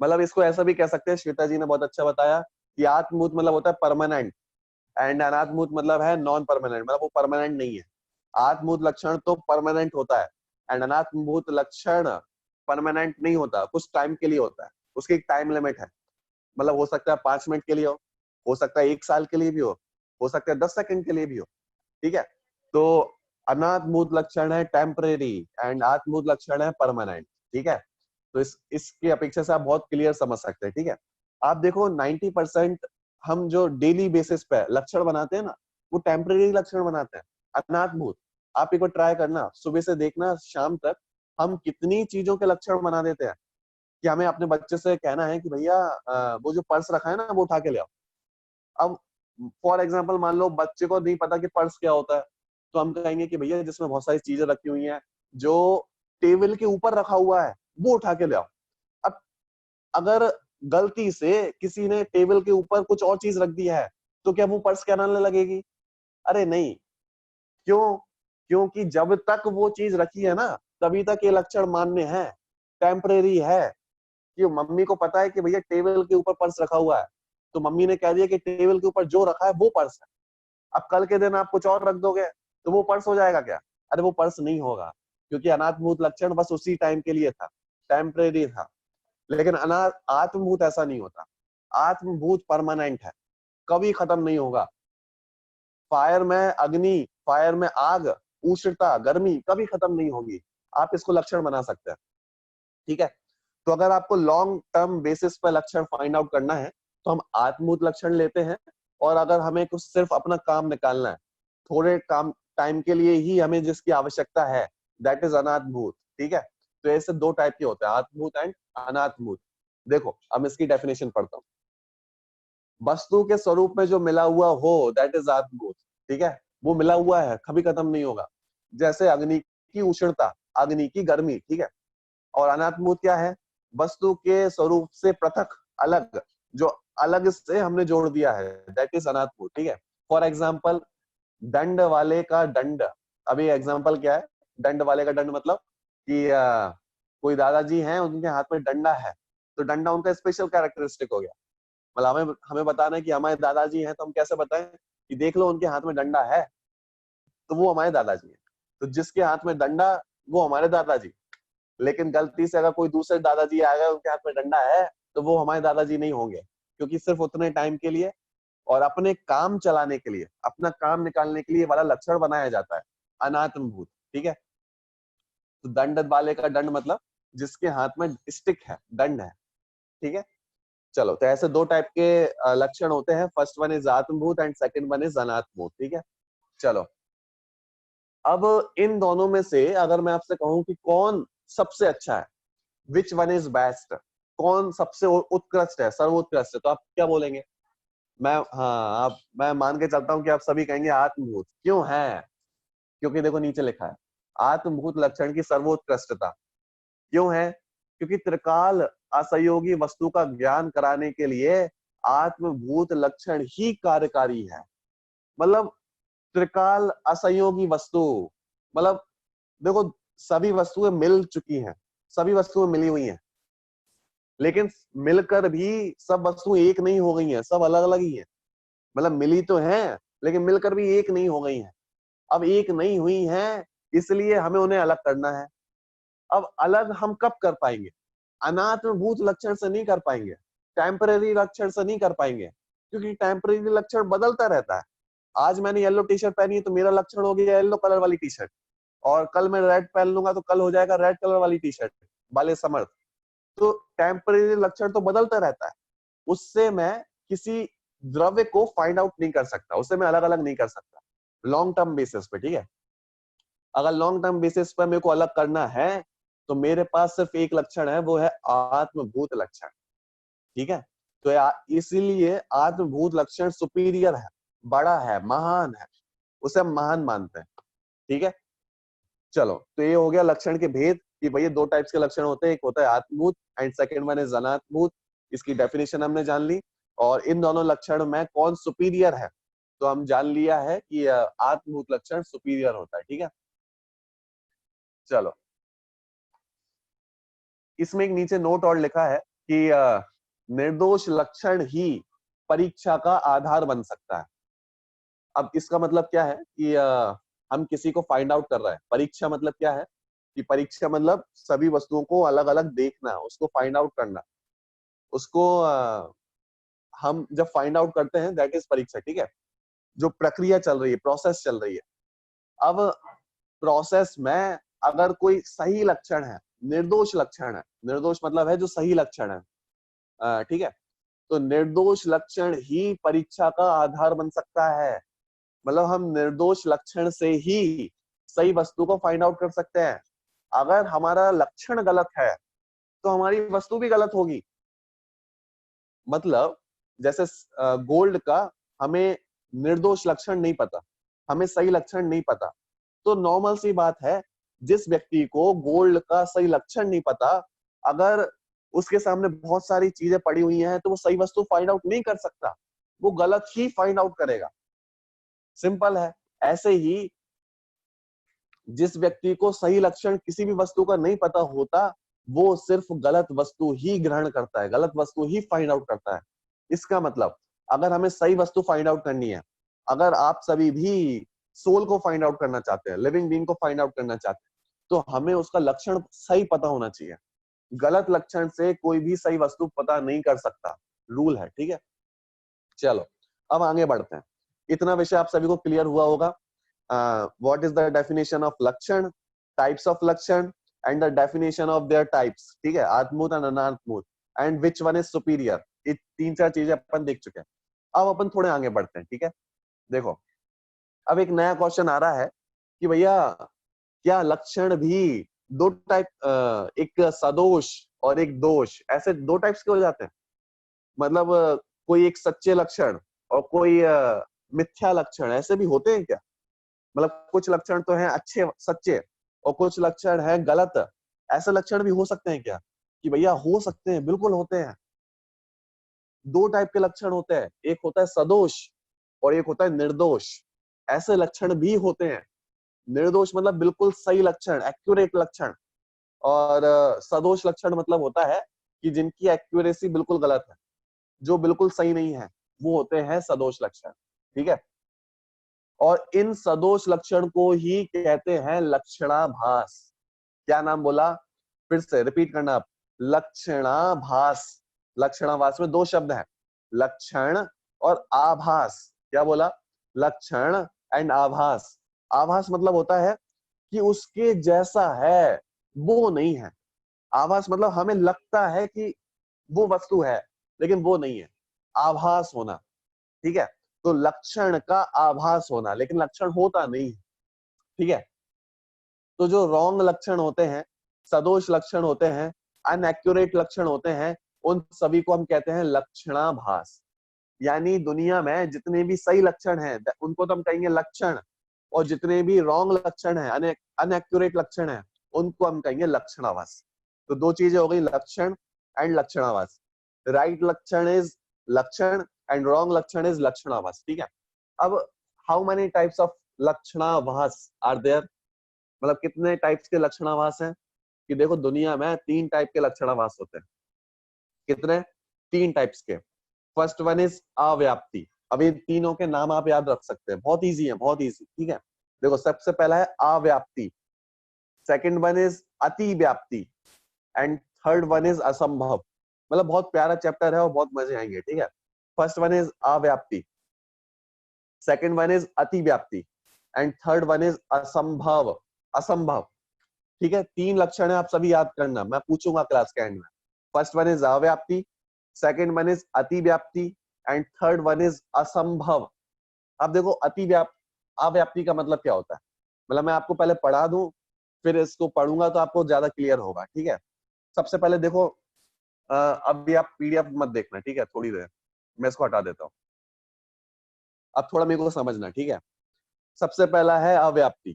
मतलब इसको ऐसा भी कह सकते हैं, श्वेता जी ने बहुत अच्छा बताया कि आत्मभूत मतलब होता है परमानेंट, एंड अनात्मभूत मतलब है नॉन परमानेंट, मतलब वो परमानेंट नहीं है। आत्मभूत लक्षण तो परमानेंट होता है, एंड अनात्मभूत लक्षण परमानेंट नहीं होता, कुछ टाइम के लिए होता है, उसकी एक टाइम लिमिट है। मतलब हो सकता है 5 मिनट के लिए हो सकता है 1 साल के लिए भी हो सकता है 10 सेकंड के लिए भी हो। ठीक है, तो अनात्मभूत लक्षण है टेम्परेरी एंड आत्मभूत लक्षण है परमानेंट, ठीक है। तो इसकी अपेक्षा से आप बहुत क्लियर समझ सकते हैं, ठीक है। आप देखो 90% हम जो डेली बेसिस पे लक्षण बनाते हैं ना, वो टेम्परेरी लक्षण बनाते हैं, अनात्मभूत। आप एक बार ट्राई करना, सुबह से देखना शाम तक हम कितनी चीजों के लक्षण बना देते हैं कि हमें अपने बच्चे से कहना है कि भैया वो जो पर्स रखा है ना वो उठा के ले आओ। अब फॉर एग्जाम्पल मान लो बच्चे को नहीं पता कि पर्स क्या होता है, तो हम कहेंगे कि भैया जिसमें बहुत सारी चीजें रखी हुई हैं, जो टेबल के ऊपर रखा हुआ है वो उठा के ले आओ। अब अगर गलती से किसी ने टेबल के ऊपर कुछ और चीज रख दी है, तो क्या वो पर्स कहलाने लगेगी? अरे नहीं। क्यों? क्योंकि जब तक वो चीज रखी है ना, तभी तक ये लक्षण मान्य है, टेम्परेरी है। कि मम्मी को पता है कि भैया टेबल के ऊपर पर्स रखा हुआ है, तो मम्मी ने कह दिया कि टेबल के ऊपर जो रखा है वो पर्स है। अब कल के दिन आप कुछ और रख दोगे तो वो पर्स हो जाएगा क्या? अरे वो पर्स नहीं होगा, क्योंकि अनात्मभूत लक्षण बस उसी टाइम के लिए था, टेम्परेरी था। लेकिन आत्मभूत ऐसा नहीं होता। आत्मभूत परमानेंट है, कभी खत्म नहीं होगा। फायर में अग्नि, फायर में आग, उष्णता, गर्मी कभी खत्म नहीं होगी। आप इसको लक्षण बना सकते हैं, ठीक है। तो अगर आपको लॉन्ग टर्म बेसिस पर लक्षण फाइंड आउट करना है, तो हम आत्मभूत लक्षण लेते हैं। और अगर हमें कुछ सिर्फ अपना काम निकालना है, थोड़े काम टाइम के लिए ही हमें जिसकी आवश्यकता है, दैट इज अनात्मभूत, ठीक है। तो ऐसे दो टाइप के होते हैं, आत्मभूत एंड अनात्मभूत। देखो अब इसकी डेफिनेशन पढ़ता हूँ। वस्तु के स्वरूप में जो मिला हुआ हो, दैट इज आत्मभूत, ठीक है। वो मिला हुआ है, कभी खत्म नहीं होगा। जैसे अग्नि की उष्णता, अग्नि की गर्मी, ठीक है। और अनात्मभूत क्या है? वस्तु के स्वरूप से पृथक, अलग, जो अलग से हमने जोड़ दिया है, दैट इज अनात्मभूत, ठीक है। फॉर एग्जाम्पल, दंड वाले का दंड। अभी एग्जाम्पल क्या है? दंड वाले का दंड मतलब कि कोई दादाजी हैं, उनके हाथ में डंडा है, तो डंडा उनका स्पेशल कैरेक्टरिस्टिक हो गया। मतलब हमें हमें बताना है कि हमारे दादाजी हैं, तो हम कैसे बताएं कि देख लो उनके हाथ में डंडा है, तो वो हमारे दादाजी हैं। तो जिसके हाथ में डंडा, वो हमारे दादाजी। लेकिन गलती से अगर कोई दूसरे दादाजी आ गए, उनके हाथ में डंडा है, तो वो हमारे दादाजी नहीं होंगे, क्योंकि सिर्फ उतने टाइम के लिए और अपने काम चलाने के लिए, अपना काम निकालने के लिए वाला लक्षण बनाया जाता है, अनात्मभूत, ठीक है। तो दंड वाले का दंड मतलब जिसके हाथ में स्टिक है, दंड है, ठीक है। चलो, तो ऐसे दो टाइप के लक्षण होते हैं। फर्स्ट वन इज आत्मभूत एंड सेकंड वन इज अनात्मभूत, ठीक है। चलो, अब इन दोनों में से अगर मैं आपसे कहूं कि कौन सबसे अच्छा है, विच वन इज बेस्ट, कौन सबसे उत्कृष्ट है, सर्वोत्कृष्ट है, तो आप क्या बोलेंगे? मैं मान के चलता हूं कि आप सभी कहेंगे आत्मभूत। क्यों है? क्योंकि देखो नीचे लिखा है, आत्मभूत लक्षण की सर्वोत्कृष्टता। क्यों है? क्योंकि त्रिकाल असहयोगी वस्तु का ज्ञान कराने के लिए आत्मभूत लक्षण ही कार्यकारी है। मतलब त्रिकाल असहयोगी वस्तु, मतलब देखो सभी वस्तुएं मिल चुकी हैं, सभी वस्तुएं मिली हुई हैं, लेकिन मिलकर भी सब वस्तुएं एक नहीं हो गई हैं, सब अलग अलग ही हैं। मतलब मिली तो हैं, लेकिन मिलकर भी एक नहीं हो गई हैं। अब एक नहीं हुई हैं, इसलिए हमें उन्हें अलग करना है। अब अलग हम कब कर पाएंगे? अनात्मभूत लक्षण से नहीं कर पाएंगे, टेम्परेरी लक्षण से नहीं कर पाएंगे, क्योंकि टेम्परेरी लक्षण बदलता रहता है। आज मैंने येलो टी शर्ट पहनी है, तो मेरा लक्षण हो गया येलो कलर वाली टी शर्ट, और कल मैं रेड पहन लूंगा तो कल हो जाएगा रेड कलर वाली टी शर्ट वाले समर्थ। तो टेम्परेरी लक्षण तो बदलता रहता है, उससे मैं किसी द्रव्य को फाइंड आउट नहीं कर सकता, उससे मैं अलग अलग नहीं कर सकता लॉन्ग टर्म बेसिस पे, ठीक है। अगर लॉन्ग टर्म बेसिस पर मेरे को अलग करना है, तो मेरे पास सिर्फ एक लक्षण है, वो है आत्मभूत लक्षण, ठीक है। तो इसीलिए आत्मभूत लक्षण सुपीरियर है, बड़ा है, महान है, उसे हम महान मानते हैं, ठीक है। चलो, तो ये हो गया लक्षण के भेद कि भैया दो टाइप्स के लक्षण होते हैं, एक होता है आत्मभूत एंड सेकंड वन इज अनात्मभूत। इसकी डेफिनेशन हमने जान ली। और इन दोनों लक्षण में कौन सुपीरियर है, तो हम जान लिया है कि आत्मभूत लक्षण सुपीरियर होता है, ठीक है। चलो, इसमें एक नीचे नोट और लिखा है कि निर्दोष लक्षण ही परीक्षा का आधार बन सकता है। अब इसका मतलब क्या है कि हम किसी को फाइंड आउट कर रहे हैं। परीक्षा मतलब क्या है कि परीक्षा मतलब सभी वस्तुओं को अलग अलग देखना, उसको फाइंड आउट करना। उसको हम जब फाइंड आउट करते हैं, दैट इज परीक्षा, ठीक है। जो प्रक्रिया चल रही है, प्रोसेस चल रही है। अब प्रोसेस में अगर कोई सही लक्षण है, निर्दोष लक्षण है, निर्दोष मतलब है जो सही लक्षण है, ठीक है, तो निर्दोष लक्षण ही परीक्षा का आधार बन सकता है। मतलब हम निर्दोष लक्षण से ही सही वस्तु को फाइंड आउट कर सकते हैं। अगर हमारा लक्षण गलत है तो हमारी वस्तु भी गलत होगी। मतलब जैसे गोल्ड का हमें निर्दोष लक्षण नहीं पता, हमें सही लक्षण नहीं पता, तो नॉर्मल सी बात है, जिस व्यक्ति को गोल्ड का सही लक्षण नहीं पता, अगर उसके सामने बहुत सारी चीजें पड़ी हुई हैं तो वो सही वस्तु फाइंड आउट नहीं कर सकता, वो गलत ही फाइंड आउट करेगा। सिंपल है। ऐसे ही जिस व्यक्ति को सही लक्षण किसी भी वस्तु का नहीं पता होता, वो सिर्फ गलत वस्तु ही ग्रहण करता है, गलत वस्तु ही फाइंड आउट करता है। इसका मतलब अगर हमें सही वस्तु फाइंड आउट करनी है, अगर आप सभी भी सोल को फाइंड आउट करना चाहते हैं, लिविंग बीइंग को फाइंड आउट करना चाहते हैं, तो हमें उसका लक्षण सही पता होना चाहिए। गलत लक्षण से कोई भी सही वस्तु पता नहीं कर सकता, रूल है, ठीक है। चलो अब आगे बढ़ते हैं। इतना विषय आप सभी को क्लियर हुआ होगा। What is the definition of लक्षण, टाइप्स ऑफ लक्षण and the definition of their types, ठीक है, आत्मूत एंड अनात्मूत, and which one is superior. ये तीन चार चीजें अपन देख चुके हैं। अब अपन थोड़े आगे बढ़ते हैं, ठीक है। देखो अब एक नया क्वेश्चन आ रहा है कि भैया क्या लक्षण भी दो टाइप, एक सदोष और एक दोष, ऐसे दो टाइप्स के हो जाते हैं? मतलब कोई एक सच्चे लक्षण और कोई मिथ्या लक्षण, ऐसे भी होते हैं क्या? मतलब कुछ लक्षण तो हैं अच्छे सच्चे और कुछ लक्षण हैं गलत, ऐसे लक्षण भी हो सकते हैं क्या? कि भैया हो सकते हैं, बिल्कुल होते हैं। दो टाइप के लक्षण होते हैं, एक होता है सदोष और एक होता है निर्दोष। ऐसे लक्षण भी होते हैं। निर्दोष मतलब बिल्कुल सही लक्षण, एक्यूरेट लक्षण, और सदोष लक्षण मतलब होता है कि जिनकी एक्यूरेसी बिल्कुल गलत है, जो बिल्कुल सही नहीं है, वो होते हैं सदोष लक्षण, ठीक है। और इन सदोष लक्षण को ही कहते हैं लक्षणाभास। क्या नाम बोला? फिर से रिपीट करना आप, लक्षणाभास। लक्षणाभास में दो शब्द हैं, लक्षण और आभास। क्या बोला? लक्षण एंड आभास। आभास मतलब होता है कि उसके जैसा है वो नहीं है। आभास मतलब हमें लगता है कि वो वस्तु है लेकिन वो नहीं है, आभास होना, ठीक है। तो लक्षण का आभास होना, लेकिन लक्षण होता नहीं, ठीक है। तो जो रॉन्ग लक्षण होते हैं, सदोष लक्षण होते हैं, अनएक्यूरेट लक्षण होते हैं, उन सभी को हम कहते हैं लक्षणाभास। यानी दुनिया में जितने भी सही लक्षण हैं उनको तो हम कहेंगे लक्षण, और जितने भी रॉन्ग लक्षण हैं, अनएक्यूरेट लक्षण हैं, उनको हम कहेंगे लक्षणाभास। तो दो चीजें हो गई, लक्षण एंड लक्षणाभास। राइट लक्षण इज लक्षण एंड रॉन्ग लक्षण इज लक्षणाभास, ठीक है। अब हाउ मेनी टाइप्स ऑफ लक्षणाभास आर देयर? मतलब कितने टाइप्स के लक्षणाभास हैं? कि देखो दुनिया में तीन टाइप के लक्षणाभास होते हैं। कितने? तीन टाइप्स के। फर्स्ट वन इज अव्याप्ति। अब ये तीनों के नाम आप याद रख सकते हैं, बहुत इजी है, बहुत इजी, ठीक है। देखो सबसे पहला है अव्याप्ति, सेकंड वन इज अति व्याप्ति, एंड थर्ड वन इज असंभव। मतलब बहुत प्यारा चैप्टर है और बहुत मजे आएंगे, ठीक है। फर्स्ट वन इज अव्याप्ति, सेकंड वन इज अति व्याप्ति, एंड थर्ड वन इज असंभव। असंभव, ठीक है। तीन लक्षण है, आप सभी याद करना, मैं पूछूंगा क्लास के एंड में। फर्स्ट वन इज अव्याप्ति, सेकंड वन इज अति व्याप्ति, एंड थर्ड वन इज असंभव। अब देखो अव्याप्ति का मतलब क्या होता है? मतलब मैं आपको पहले पढ़ा दूं, फिर इसको पढ़ूंगा तो आपको ज्यादा क्लियर होगा, ठीक है। सबसे पहले देखो, अभी आप पीडीएफ मत देखना, ठीक है, थोड़ी देर मैं इसको हटा देता हूँ। अब थोड़ा मेरे को समझना, ठीक है। सबसे पहला है अव्याप्ति।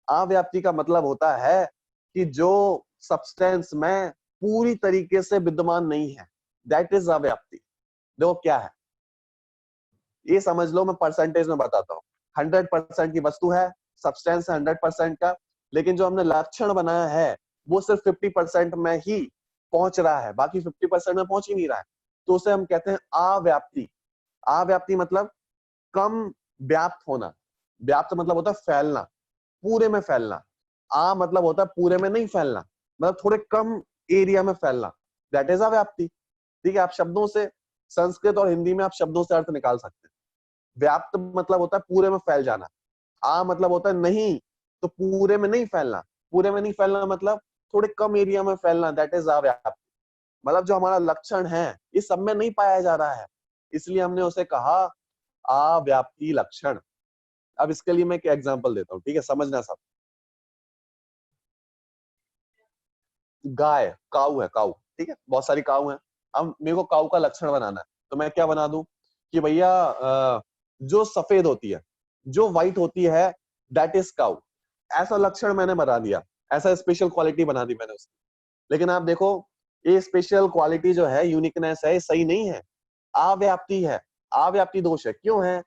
अव्याप्ति का मतलब होता है कि जो सब्सटेंस में पूरी तरीके से विद्यमान नहीं है, दैट इज अव्याप्ति। देखो क्या है, ये समझ लो, मैं परसेंटेज में बताता हूँ। 100% की वस्तु है, सब्सटेंस है 100% का, लेकिन जो हमने लक्षण बनाया है वो सिर्फ 50% में ही पहुंच रहा है, बाकी 50% में पहुंच ही नहीं रहा है, तो उसे हम कहते हैं अव्याप्ति। अव्याप्ति मतलब कम व्याप्त होना। व्याप्त मतलब होता है फैलना, पूरे में फैलना। आ मतलब होता है पूरे में नहीं फैलना, मतलब थोड़े कम एरिया में फैलना, दैट इज अव्याप्ति, ठीक है। आप शब्दों से, संस्कृत और हिंदी में आप शब्दों से अर्थ निकाल सकते हैं। व्याप्त मतलब होता है पूरे में फैल जाना, आ मतलब होता है नहीं तो पूरे में नहीं फैलना, पूरे में नहीं फैलना मतलब थोड़े कम एरिया में फैलना, दैट इज अव्याप्ति। मतलब जो हमारा लक्षण है ये सब में नहीं पाया जा रहा है, इसलिए हमने उसे कहा अव्याप्ति लक्षण। अब इसके लिए मैं एक एग्जांपल देता हूँ, ठीक है, समझना सब। गाय, काऊ है, काऊ, ठीक है, बहुत सारी काऊ है। अब मेरे को काऊ का लक्षण बनाना है, तो मैं क्या बना दूं कि भैया जो सफेद होती है, जो व्हाइट होती है, दैट इज काऊ। ऐसा लक्षण मैंने बना दिया, ऐसा स्पेशल क्वालिटी बना दी मैंने उसकी। लेकिन आप देखो, ये स्पेशल क्वालिटी जो है, यूनिकनेस है, ये सही नहीं है, अव्याप्ति है, अव्याप्ति दोष है। क्यों है?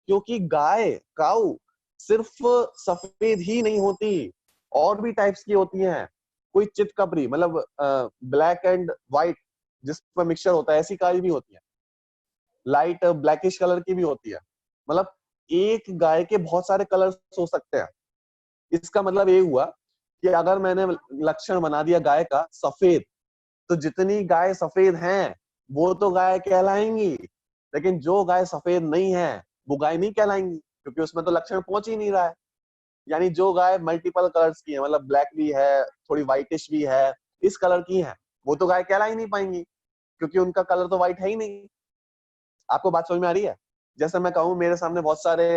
क्योंकि गाय, काऊ सिर्फ सफेद ही नहीं होती, और भी टाइप्स की होती हैं। कोई चितकबरी मतलब ब्लैक एंड व्हाइट जिसमें मिक्सचर होता है, ऐसी गाय भी होती है। लाइट ब्लैकिश कलर की भी होती है। मतलब एक गाय के बहुत सारे कलर्स हो सकते हैं। इसका मतलब ये हुआ कि अगर मैंने लक्षण बना दिया गाय का सफेद, तो जितनी गाय सफेद हैं वो तो गाय कहलाएंगी, लेकिन जो गाय सफेद नहीं है वो गाय नहीं कहलाएंगी, क्योंकि उसमें तो लक्षण पहुंच ही नहीं रहा है। यानी जो गाय मल्टीपल कलर्स की है, मतलब ब्लैक भी है, थोड़ी व्हाइटिश भी है, इस कलर की है, वो तो गाय कहला ही नहीं पाएंगी, क्योंकि उनका कलर तो व्हाइट है ही नहीं। आपको बात समझ में आ रही है? जैसे मैं कहूँ मेरे सामने बहुत सारे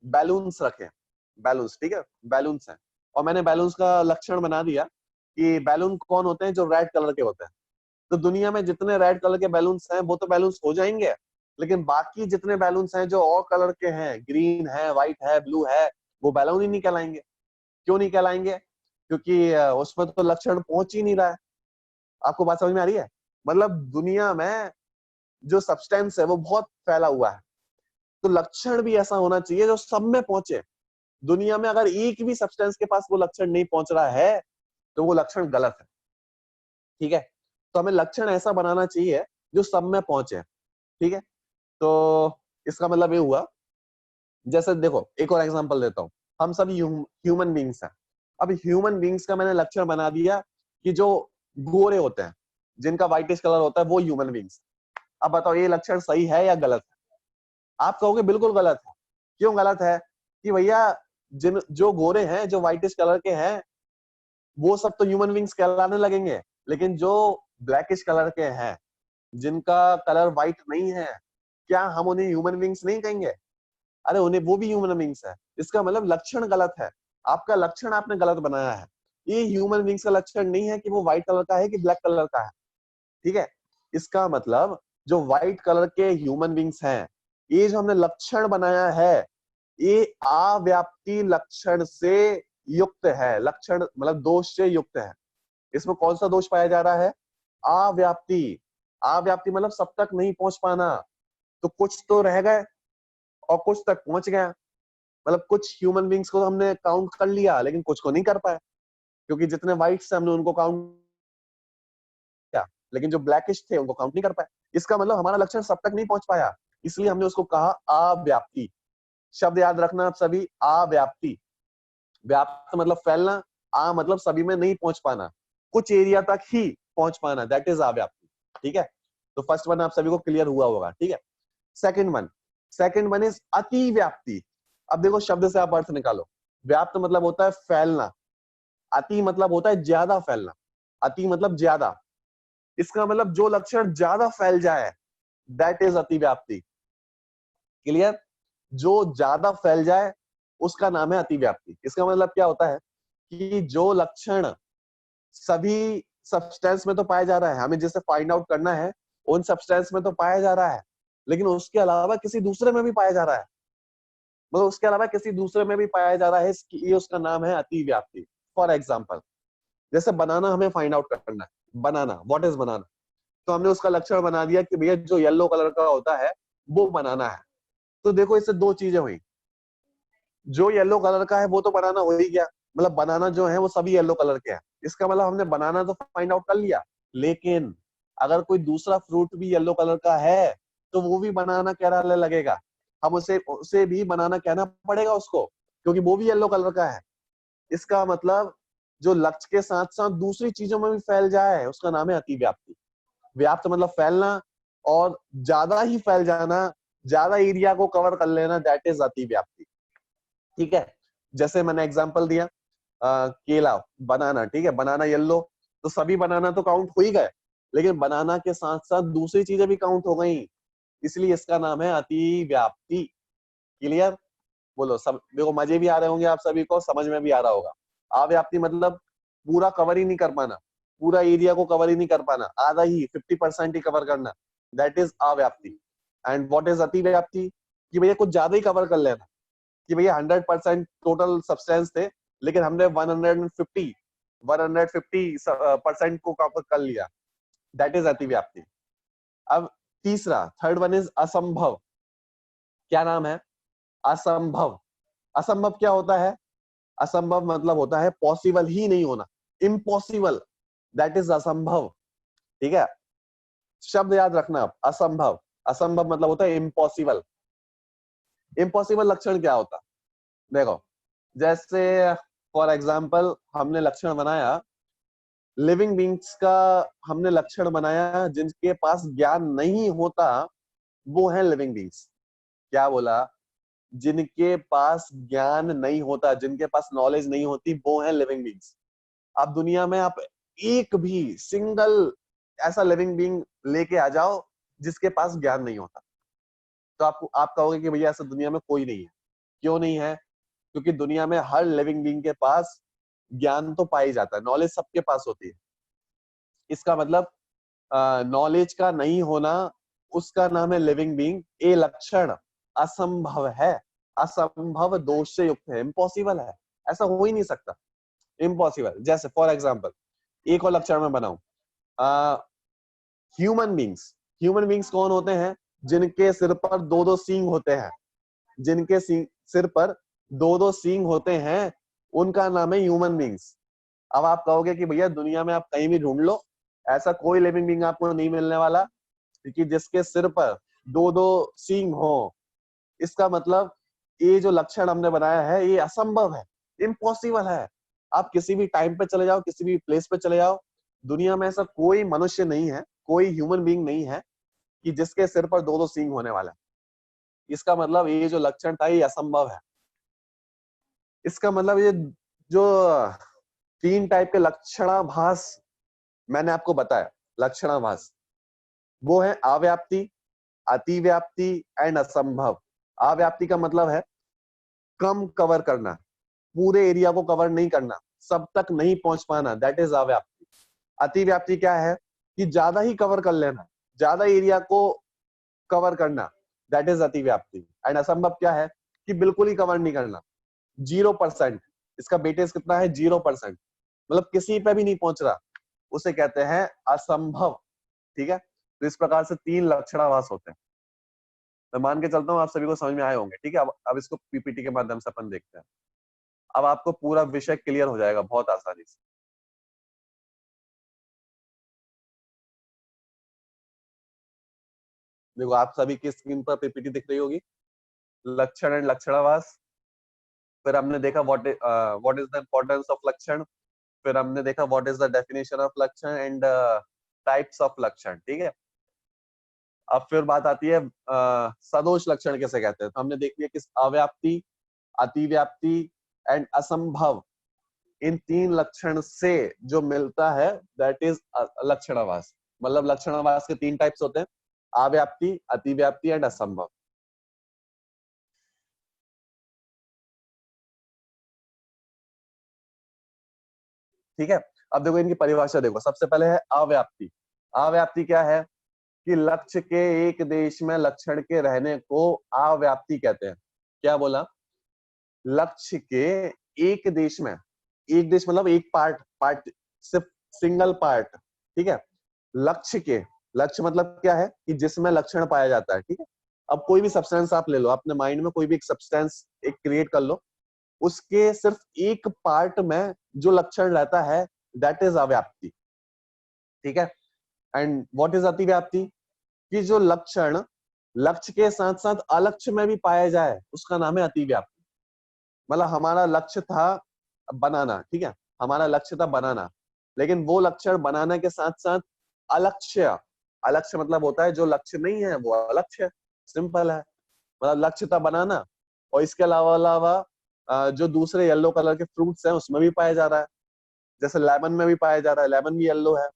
बैलून्स रखे हैं, बैलून्स, ठीक है, बैलून्स हैं, और मैंने बैलून्स का लक्षण बना दिया कि बैलून कौन होते हैं, जो रेड कलर के होते हैं। तो दुनिया में जितने रेड कलर के बैलून्स हैं वो तो बैलून्स हो जाएंगे, लेकिन बाकी जितने बैलून्स हैं जो और कलर के हैं, ग्रीन है, व्हाइट है, ब्लू है, वो बैलून ही नहीं कहलाएंगे। क्यों नहीं कहलाएंगे? क्योंकि उसमें तो लक्षण पहुंच ही नहीं रहा है। आपको बात समझ में आ रही है? मतलब दुनिया में जो सब्सटेंस है वो बहुत फैला हुआ है, तो लक्षण भी ऐसा होना चाहिए जो सब में पहुंचे। दुनिया में अगर एक भी सब्सटेंस के पास वो लक्षण नहीं पहुंच रहा है तो वो लक्षण गलत है, ठीक है। तो हमें लक्षण ऐसा बनाना चाहिए जो सब में पहुंचे, ठीक है। तो इसका मतलब ये हुआ, जैसे देखो एक और एग्जांपल देता हूँ, हम सब ह्यूमन बींग्स हैं। अब ह्यूमन बींग्स का मैंने लक्षण बना दिया कि जो गोरे होते हैं, जिनका व्हाइटिश कलर होता है, वो ह्यूमन बींग्स। अब बताओ ये लक्षण सही है या गलत है? आप कहोगे बिल्कुल गलत है। क्यों गलत है? कि भैया जिन जो गोरे हैं, जो व्हाइटिश कलर के हैं, वो सब तो ह्यूमन बींग्स कहलाने लगेंगे, लेकिन जो ब्लैकिश कलर के हैं, जिनका कलर व्हाइट नहीं है, क्या हम उन्हें ह्यूमन बींग्स नहीं कहेंगे? अरे उन्हें, वो भी ह्यूमन बींग्स है। इसका मतलब लक्षण गलत है, आपका लक्षण आपने गलत बनाया है। ये ह्यूमन बींग्स का लक्षण नहीं है कि वो व्हाइट कलर का है कि ब्लैक कलर का है, ठीक है। इसका मतलब जो व्हाइट कलर के ह्यूमन बींग्स हैं, ये जो हमने लक्षण बनाया है, ये अव्याप्ति लक्षण से युक्त है। लक्षण मतलब दोष से युक्त है। इसमें कौन सा दोष पाया जा रहा है? अव्याप्ति। अव्याप्ति मतलब सब तक नहीं पहुंच पाना। तो कुछ तो रह गए और कुछ तक पहुंच गया। मतलब कुछ ह्यूमन बींग्स को हमने काउंट कर लिया, लेकिन कुछ को नहीं कर पाए, क्योंकि जितने व्हाइट से हमने उनको काउंट किया, लेकिन जो ब्लैकिश थे उनको काउंट नहीं कर पाए। इसका मतलब हमारा लक्षण सब तक नहीं पहुंच पाया, इसलिए हमने उसको कहा अव्याप्ति। शब्द याद रखना आप सभी, अव्याप्ति। व्याप्त मतलब फैलना, आ मतलब सभी में नहीं पहुंच पाना, कुछ एरिया तक ही पहुंच पाना, दैट इज अव्याप्ति, ठीक है। तो फर्स्ट वन आप सभी को क्लियर हुआ होगा, ठीक है। सेकंड वन इज अति व्याप्ति। अब देखो शब्द से आप अर्थ निकालो। व्याप्त मतलब होता है फैलना, अति मतलब होता है ज्यादा फैलना। अति मतलब ज्यादा, इसका मतलब जो लक्षण ज्यादा फैल जाए, दैट इज अति व्याप्ति। क्लियर? जो ज्यादा फैल जाए उसका नाम है अति व्याप्ति। इसका मतलब क्या होता है कि जो लक्षण सभी सब्सटेंस में तो पाया जा रहा है, हमें जिसे फाइंड आउट करना है उन सब्सटेंस में तो पाया जा रहा है, लेकिन उसके अलावा किसी दूसरे में भी पाया जा रहा है। मतलब उसके अलावा किसी दूसरे में भी पाया जा रहा है, ये उसका नाम है अति व्याप्ति। फॉर एग्जाम्पल, जैसे बनाना हमें फाइंड आउट करना है, बनाना, व्हाट इज बनाना। तो हमने उसका लक्षण बना दिया कि भैया जो येलो कलर का होता है वो बनाना है। तो देखो इससे दो चीजें हुई, जो येलो कलर का है वो तो बनाना हो ही गया, मतलब बनाना जो है वो सभी येलो कलर के हैं। इसका मतलब हमने बनाना तो फाइंड आउट कर लिया, लेकिन अगर कोई दूसरा फ्रूट भी येलो कलर का है तो वो भी बनाना कहलाने लगेगा। हम उसे उसे भी बनाना कहना पड़ेगा उसको, क्योंकि वो भी येलो कलर का है। इसका मतलब जो लक्ष्य के साथ साथ दूसरी चीजों में भी फैल जाए, उसका नाम है अतिव्याप्ति। व्याप्त मतलब फैलना, और ज्यादा ही फैल जाना, ज्यादा एरिया को कवर कर लेना, दैट इज अतिव्याप्ति, ठीक है। जैसे मैंने एग्जांपल दिया केला, बनाना, ठीक है, बनाना येलो, तो सभी बनाना तो काउंट हो ही गए, लेकिन बनाना के साथ साथ दूसरी चीजें भी काउंट हो गई, इसलिए इसका नाम है अतिव्याप्ति। क्लियर? बोलो सब, देखो मजे भी आ रहे होंगे आप सभी को, समझ में भी आ रहा होगा। अव्याप्ति मतलब पूरा कवर ही नहीं कर पाना, पूरा एरिया को कवर ही नहीं कर पाना, आधा ही 50% ही कवर करना, दैट इज अव्याप्ति। एंड व्हाट इज अतिव्याप्ति? कि भैया कुछ ज्यादा ही कवर कर लेना, कि भैया 100% टोटल सब्सटेंस थे, लेकिन हमने 150% को कवर कर लिया, दैट इज अतिव्याप्ति। अब तीसरा, थर्ड वन इज असंभव। क्या नाम है? असंभव। असंभव क्या होता है? असंभव मतलब होता है पॉसिबल ही नहीं होना, इम्पॉसिबल, दैट इज असंभव। ठीक है, शब्द याद रखना आप, असंभव। असंभव मतलब होता है इम्पॉसिबल। इम्पॉसिबल लक्षण क्या होता? देखो, जैसे फॉर एग्जाम्पल हमने लक्षण बनाया लिविंग बींग्स का, हमने लक्षण बनाया जिनके पास ज्ञान नहीं होता, वो है लिविंग बींग्स। क्या बोला? जिनके पास ज्ञान नहीं होता, जिनके पास नॉलेज नहीं होती, वो है लिविंग बींग्स। अब दुनिया में आप एक भी सिंगल ऐसा लिविंग बींग लेके आ जाओ जिसके पास ज्ञान नहीं होता, तो आप कहोगे कि भैया ऐसा दुनिया में कोई नहीं है। क्यों नहीं है? क्योंकि दुनिया में हर लिविंग बींग के पास ज्ञान तो पाई जाता है, नॉलेज सबके पास होती है। इसका मतलब नॉलेज का नहीं होना, उसका नाम है लिविंग बींग। ये लक्षण असंभव है, असंभव दोष से युक्त है, इम्पॉसिबल है, ऐसा हो ही नहीं सकता, इम्पॉसिबल। जैसे फॉर एग्जाम्पल एक और लक्षण में बनाऊं, ह्यूमन बींग्स। ह्यूमन बींग्स कौन होते हैं? जिनके सिर पर दो दो सींग होते हैं, जिनके सिर पर दो दो सींग होते हैं, उनका नाम है ह्यूमन बींग्स। अब आप कहोगे कि भैया दुनिया में आप कहीं भी ढूंढ लो, ऐसा कोई लिविंग बींग आपको नहीं मिलने वाला क्योंकि जिसके सिर पर दो दो सींग हो। इसका मतलब ये जो लक्षण हमने बनाया है ये असंभव है, इम्पॉसिबल है। आप किसी भी टाइम पे चले जाओ, किसी भी प्लेस पे चले जाओ, दुनिया में ऐसा कोई मनुष्य नहीं है, कोई ह्यूमन बींग नहीं है कि जिसके सिर पर दो दो सींग होने वाला है। इसका मतलब ये जो लक्षण था ये असंभव है। इसका मतलब ये जो तीन टाइप के लक्षणाभास मैंने आपको बताया, लक्षणाभास, वो है अव्याप्ति, अतिव्याप्ति एंड असंभव। अव्याप्ति का मतलब है कम कवर करना, पूरे एरिया को कवर नहीं करना, सब तक नहीं पहुंच पाना, दैट इज अव्याप्ति। अतिव्याप्ति क्या है? कि ज्यादा ही कवर कर लेना, ज्यादा एरिया को कवर करना, दैट इज अतिव्याप्ति। एंड असंभव क्या है? कि बिल्कुल ही कवर नहीं करना, 0%। इसका वेटेज कितना है? 0%, मतलब किसी पे भी नहीं पहुंच रहा, उसे कहते हैं असंभव। ठीक है, तो इस प्रकार से तीन लक्षणाभास होते हैं। मैं मान के चलता हूँ आप सभी को समझ में आए होंगे। ठीक है, अब इसको पीपीटी के माध्यम से अपन देखते हैं। अब आपको पूरा विषय क्लियर हो जाएगा बहुत आसानी से। देखो आप सभी की स्क्रीन पर पीपीटी दिख रही होगी, लक्षण एंड लक्षणाभास। फिर हमने देखा what is the importance of लक्षण। फिर हमने देखा what is the definition of लक्षण एंड टाइप्स ऑफ लक्षण। ठीक है, अब फिर बात आती है सदोष लक्षण किसे कहते हैं। तो हमने देख लिया कि अव्याप्ति, अतिव्याप्ति एंड असंभव, इन तीन लक्षण से जो मिलता है दैट इज लक्षणाभास। मतलब लक्षणाभास के तीन टाइप्स होते हैं, अव्याप्ति, अतिव्याप्ति एंड असंभव। ठीक है, अब देखो इनकी परिभाषा देखो। सबसे पहले है अव्याप्ति। अव्याप्ति क्या है? कि लक्ष्य के एक देश में लक्षण के रहने को अव्याप्ति कहते हैं। क्या बोला? लक्ष्य के एक देश में, एक देश मतलब एक पार्ट, पार्ट सिर्फ सिंगल पार्ट। ठीक है, लक्ष्य के, लक्ष्य मतलब क्या है? कि जिसमें लक्षण पाया जाता है। ठीक है, अब कोई भी सब्सटेंस आप ले लो, अपने माइंड में कोई भी एक सब्सटेंस एक क्रिएट कर लो, उसके सिर्फ एक पार्ट में जो लक्षण रहता है दैट इज अव्याप्ति। ठीक है, एंड व्हाट इज अतिव्याप्ति? कि जो लक्षण लक्ष्य के साथ साथ अलक्ष्य में भी पाया जाए उसका नाम है अतिव्याप्ति। मतलब हमारा लक्ष्य था बनाना, ठीक है, हमारा लक्ष्य था बनाना, लेकिन वो लक्षण बनाने के साथ साथ अलक्ष्य, अलक्ष्य मतलब होता है जो लक्ष्य नहीं है वो अलक्ष्य, सिंपल है। मतलब लक्ष्य था बनाना और इसके अलावा अलावा जो दूसरे येलो कलर के फ्रूट्स हैं उसमें भी पाया जा रहा है, जैसे लेमन में भी पाया जा रहा है, लेमन भी येलो है।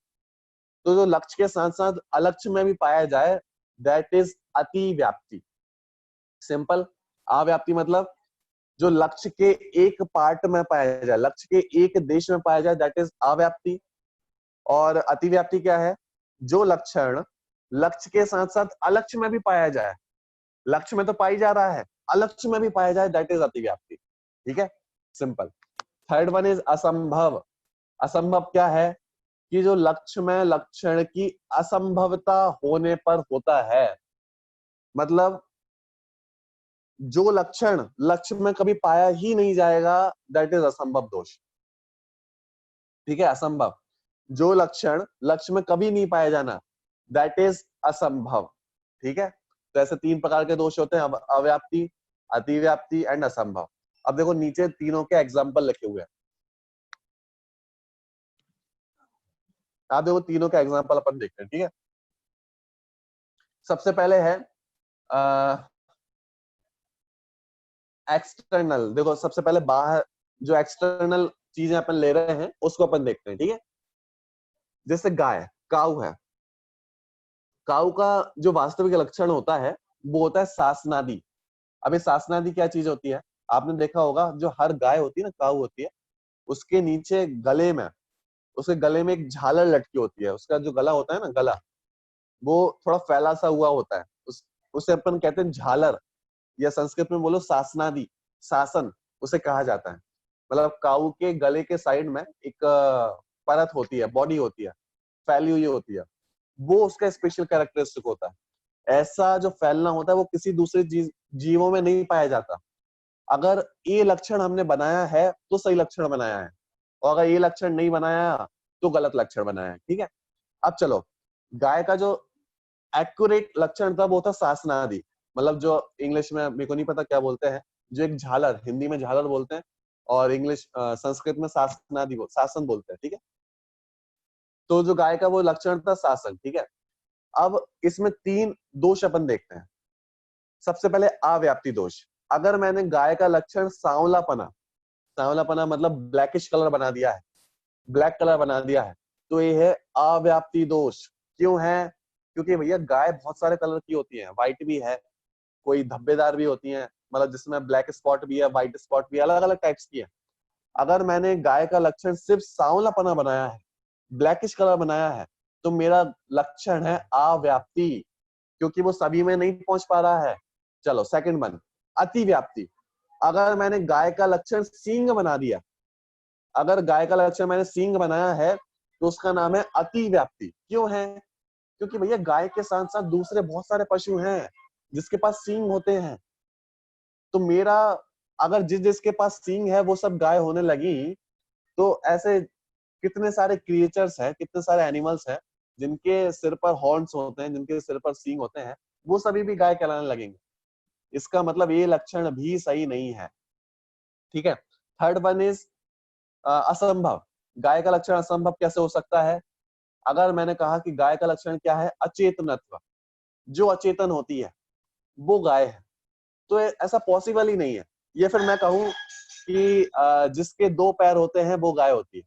तो जो लक्ष्य के साथ साथ अलक्ष्य में भी पाया जाए, दैट इज अतिव्याप्ति। सिंपल। अव्याप्ति मतलब जो लक्ष्य के एक पार्ट में पाया जाए, लक्ष्य के एक देश में पाया जाए, दैट इज अव्याप्ति। और अतिव्याप्ति क्या है? जो लक्षण लक्ष्य के साथ साथ अलक्ष्य में भी पाया जाए, लक्ष्य में तो पाई जा रहा है, अलक्ष्य में भी पाया जाए, दैट इज अतिव्याप्ति। ठीक है, सिंपल। थर्ड वन इज असंभव। असंभव क्या है? कि जो लक्ष्य में लक्षण की असंभवता होने पर होता है। मतलब जो लक्षण लक्ष्य में कभी पाया ही नहीं जाएगा, दैट इज असंभव दोष। ठीक है, असंभव। जो लक्षण लक्ष्य में कभी नहीं पाया जाना, दैट इज असंभव। ठीक है, तो ऐसे 3 प्रकार के दोष होते हैं, अव्याप्ति, अतिव्याप्ति एंड असंभव। अब देखो नीचे तीनों के एग्जाम्पल लिखे हुए हैं। आप देखो तीनों के एग्जाम्पल अपन देखते हैं। ठीक है, सबसे पहले है एक्सटर्नल। देखो सबसे पहले बाहर जो एक्सटर्नल चीजें अपन ले रहे हैं उसको अपन देखते हैं। ठीक है, जैसे गाय, काऊ है। काऊ का जो वास्तविक लक्षण होता है वो होता है शासनादि। अभी शासनादि क्या चीज होती है? आपने देखा होगा, जो हर गाय होती है ना, काऊ होती है, उसके नीचे गले में, उसके गले में एक झालर लटकी होती है। उसका जो गला होता है ना, गला वो थोड़ा फैला सा हुआ होता है, उसे अपन कहते हैं झालर, या संस्कृत में बोलो शासनादि, शासन उसे कहा जाता है। मतलब काऊ के गले के साइड में एक परत होती है, बॉडी होती है, फैली हुई होती है, वो उसका स्पेशल कैरेक्टरिस्टिक होता है। ऐसा जो फैलना होता है वो किसी दूसरे जीवों में नहीं पाया जाता। अगर ये लक्षण हमने बनाया है तो सही लक्षण बनाया है, और अगर ये लक्षण नहीं बनाया तो गलत लक्षण बनाया है। ठीक है, अब चलो, गाय का जो एक्यूरेट लक्षण था वो था शासनादि। मतलब जो इंग्लिश में मेरे को नहीं पता क्या बोलते हैं, जो एक झालर, हिंदी में झालर बोलते हैं और इंग्लिश संस्कृत में शासनादि शासन बोलते हैं। ठीक है, तो जो गाय का वो लक्षण था शासन। ठीक है, अब इसमें 3 दोष अपन देखते हैं। सबसे पहले अव्याप्ति दोष। अगर मैंने गाय का लक्षण सांवलापना, सांवलापना मतलब ब्लैकिश कलर बना दिया है, ब्लैक कलर बना दिया है, तो ये है अव्याप्ति दोष। क्यों है? क्योंकि भैया गाय बहुत सारे कलर की होती है, व्हाइट भी है, कोई धब्बेदार भी होती है, मतलब जिसमें ब्लैक स्पॉट भी है, व्हाइट स्पॉट भी, अलग अलग टाइप्स की है। अगर मैंने गाय का लक्षण सिर्फ सांवलापना बनाया है, ब्लैकिश कलर बनाया है, तो मेरा लक्षण है अव्याप्ति, क्योंकि वो सभी में नहीं पहुंच पा रहा है। चलो सेकंड वन, अतिव्याप्ति। अगर मैंने गाय का लक्षण सींग बना दिया, अगर गाय का लक्षण मैंने सींग बनाया है, तो उसका नाम है अतिव्याप्ति। क्यों है? क्योंकि भैया गाय के साथ साथ दूसरे बहुत सारे पशु हैं जिसके पास सींग होते हैं। तो मेरा, अगर जिस जिसके पास सींग है वो सब गाय होने लगी, तो ऐसे कितने सारे क्रिएचर्स हैं, कितने सारे एनिमल्स हैं जिनके सिर पर हॉर्न्स होते हैं, जिनके सिर पर सींग होते हैं, वो सभी भी गाय कहलाने लगेंगे। इसका मतलब ये लक्षण भी सही नहीं है। ठीक है, थर्ड वन इज असंभव। गाय का लक्षण असंभव कैसे हो सकता है? अगर मैंने कहा कि गाय का लक्षण क्या है? अचेतनत्व, जो अचेतन होती है वो गाय है, तो ऐसा पॉसिबल ही नहीं है। ये फिर मैं कहूं कि जिसके 2 पैर होते हैं वो गाय होती है,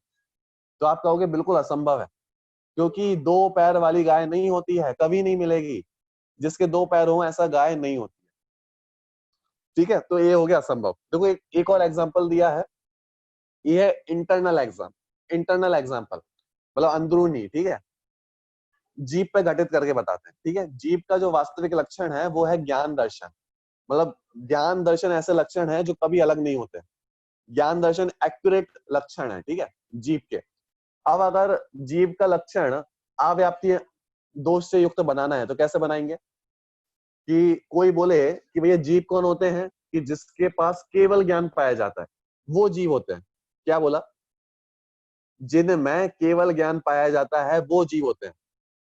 तो आप कहोगे बिल्कुल असंभव है, क्योंकि 2 पैर वाली गाय नहीं होती है, कभी नहीं मिलेगी। जिसके 2 पैर हो ऐसा गाय नहीं होती है। ठीक है, तो ये हो गया असंभव। देखो एक और एग्जांपल दिया है, ये है इंटरनल एग्जांपल, मतलब अंदरूनी। ठीक है, जीव पे घटित करके बताते हैं। ठीक है, जीव का जो वास्तविक लक्षण है वो है ज्ञान दर्शन। मतलब ज्ञान दर्शन ऐसे लक्षण है जो कभी अलग नहीं होते। ज्ञान दर्शन एक्यूरेट लक्षण है, ठीक है, जीव के। अब अगर जीव का लक्षण अव्याप्ति दोष से युक्त बनाना है तो कैसे बनाएंगे? कि कोई बोले कि भैया जीव कौन होते हैं? कि जिसके पास केवल ज्ञान पाया जाता है, वो जीव होते हैं। क्या बोला? जिनमें केवल ज्ञान पाया जाता है वो जीव होते हैं।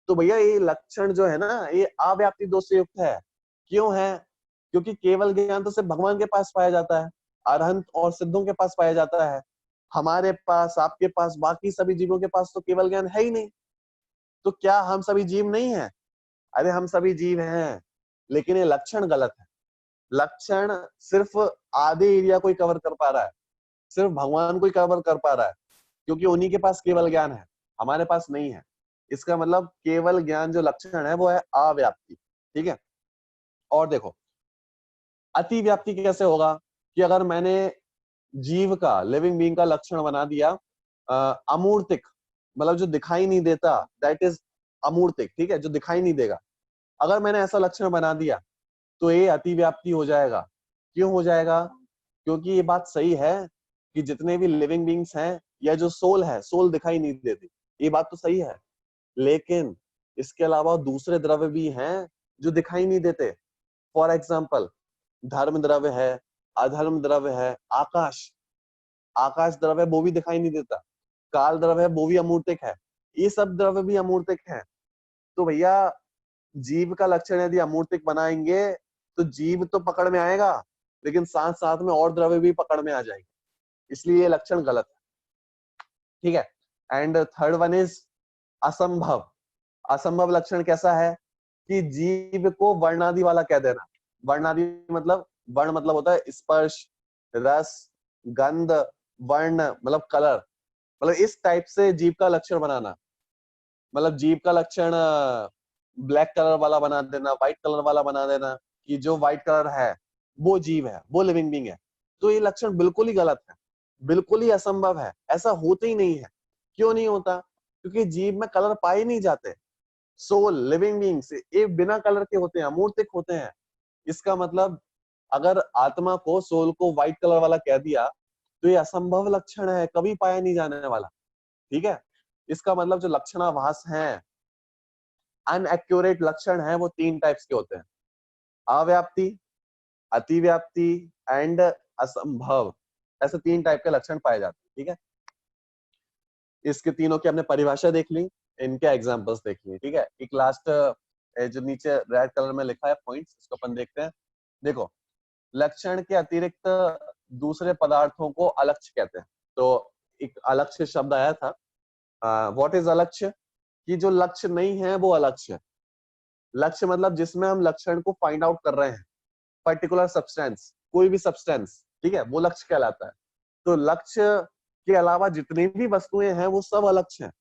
तो भैया ये लक्षण जो है ना, ये अव्याप्ति दोष से युक्त है। क्यों है? क्योंकि केवल ज्ञान तो सिर्फ भगवान के पास पाया जाता है, अरहंत और सिद्धों के पास पाया जाता है। हमारे पास, आपके पास, बाकी सभी जीवों के पास तो केवल ज्ञान है ही नहीं। तो क्या हम सभी जीव नहीं है? अरे हम सभी जीव हैं, लेकिन ये लक्षण गलत है। लक्षण सिर्फ आधे एरिया को कवर कर पा रहा है, सिर्फ भगवान को ही कवर कर पा रहा है, क्योंकि उन्हीं के पास केवल ज्ञान है, हमारे पास नहीं है। इसका मतलब केवल ज्ञान जो लक्षण है वो है अव्याप्ति, ठीक है। और देखो अति व्याप्ति कैसे होगा, कि अगर मैंने जीव का, लिविंग बीइंग का लक्षण बना दिया अमूर्तिक, मतलब जो दिखाई नहीं देता, दैट इज अमूर्तिक, ठीक है, जो दिखाई नहीं देगा। अगर मैंने ऐसा लक्षण बना दिया तो ये अतिव्याप्ति हो जाएगा। क्यों हो जाएगा? क्योंकि ये बात सही है कि जितने भी लिविंग बीइंग्स हैं या जो सोल है, सोल दिखाई नहीं देती, ये बात तो सही है, लेकिन इसके अलावा दूसरे द्रव्य भी हैं जो दिखाई नहीं देते। फॉर एग्जाम्पल धर्म द्रव्य है, अधर्म द्रव्य है, आकाश, आकाश द्रव्य वो भी दिखाई नहीं देता, काल द्रव्य है वो भी अमूर्तिक है, ये सब द्रव्य भी अमूर्तिक हैं। तो भैया जीव का लक्षण यदि अमूर्तिक बनाएंगे तो जीव तो पकड़ में आएगा, लेकिन साथ साथ में और द्रव्य भी पकड़ में आ जाएंगे, इसलिए ये लक्षण गलत है, ठीक है। एंड थर्ड वन इज असंभव। असंभव लक्षण कैसा है, कि जीव को वर्णादि वाला कह देना। वर्णादि मतलब, वर्ण मतलब होता है स्पर्श, रस, गंध, वर्ण मतलब कलर, मतलब इस टाइप से जीव का लक्षण बनाना। मतलब जीव का लक्षण ब्लैक कलर वाला बना देना, व्हाइट कलर वाला बना देना, कि जो व्हाइट कलर है वो जीव है, वो लिविंग बीइंग है। तो ये लक्षण बिल्कुल ही गलत है, बिल्कुल ही असंभव है, ऐसा होते ही नहीं है। क्यों नहीं होता? क्योंकि जीव में कलर पाए नहीं जाते। सोल, लिविंग बीइंग्स ये बिना कलर के होते हैं, अमूर्तिक होते हैं। इसका मतलब अगर आत्मा को, सोल को व्हाइट कलर वाला कह दिया तो ये असंभव लक्षण है, कभी पाया नहीं जाने वाला, ठीक है। इसका मतलब जो लक्षणाभास हैं, अनएक्यूरेट लक्षण है, वो तीन टाइप्स के होते हैं, अव्याप्ति, अतिव्याप्ति एंड असंभव। ऐसे तीन टाइप के लक्षण पाए जाते हैं, ठीक है। इसके तीनों की हमने परिभाषा देख ली, इनके एग्जांपल्स देख लिए, ठीक है। एक लास्ट जो नीचे रेड कलर में लिखा है पॉइंट्स, इसको अपन देखते हैं। देखो, लक्षण के अतिरिक्त दूसरे पदार्थों को अलक्ष्य कहते हैं। तो एक अलक्ष्य शब्द आया था, व्हाट इज अलक्ष्य, कि जो लक्ष्य नहीं है वो अलक्ष्य है। लक्ष्य मतलब जिसमें हम लक्षण को फाइंड आउट कर रहे हैं, पर्टिकुलर सब्सटेंस, कोई भी सब्सटेंस, ठीक है, वो लक्ष्य कहलाता है। तो लक्ष्य के अलावा जितनी भी वस्तुएं हैं वो सब अलक्ष्य हैं।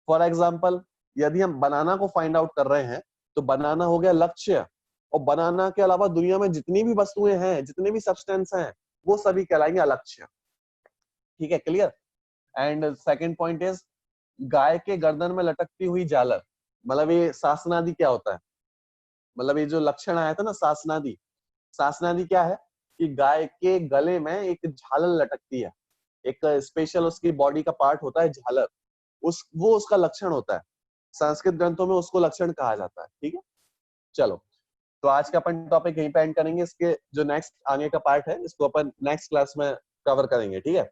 फॉर एग्जाम्पल यदि हम बनाना को फाइंड आउट कर रहे हैं तो बनाना हो गया लक्ष्य, और बनाना के अलावा दुनिया में जितनी भी वस्तुएं हैं, जितने भी सब्सटेंस हैं, वो सभी कहलाएंगे अलक्ष्य, ठीक है, clear. And second point is guy के गर्दन में लटकती हुई झालर, मतलब ये शासनादि क्या होता है, मतलब ये जो लक्षण आया था ना शासनादि, शासनादि क्या है, कि गाय के गले में एक झालर लटकती है, एक स्पेशल उसकी बॉडी का पार्ट होता है झालर, वो उसका लक्षण होता है। संस्कृत ग्रंथों में उसको लक्षण कहा जाता है, ठीक है। चलो, तो आज का अपन टॉपिक यहीं पे एंड करेंगे, इसके जो नेक्स्ट आगे का पार्ट है इसको अपन नेक्स्ट क्लास में कवर करेंगे, ठीक है।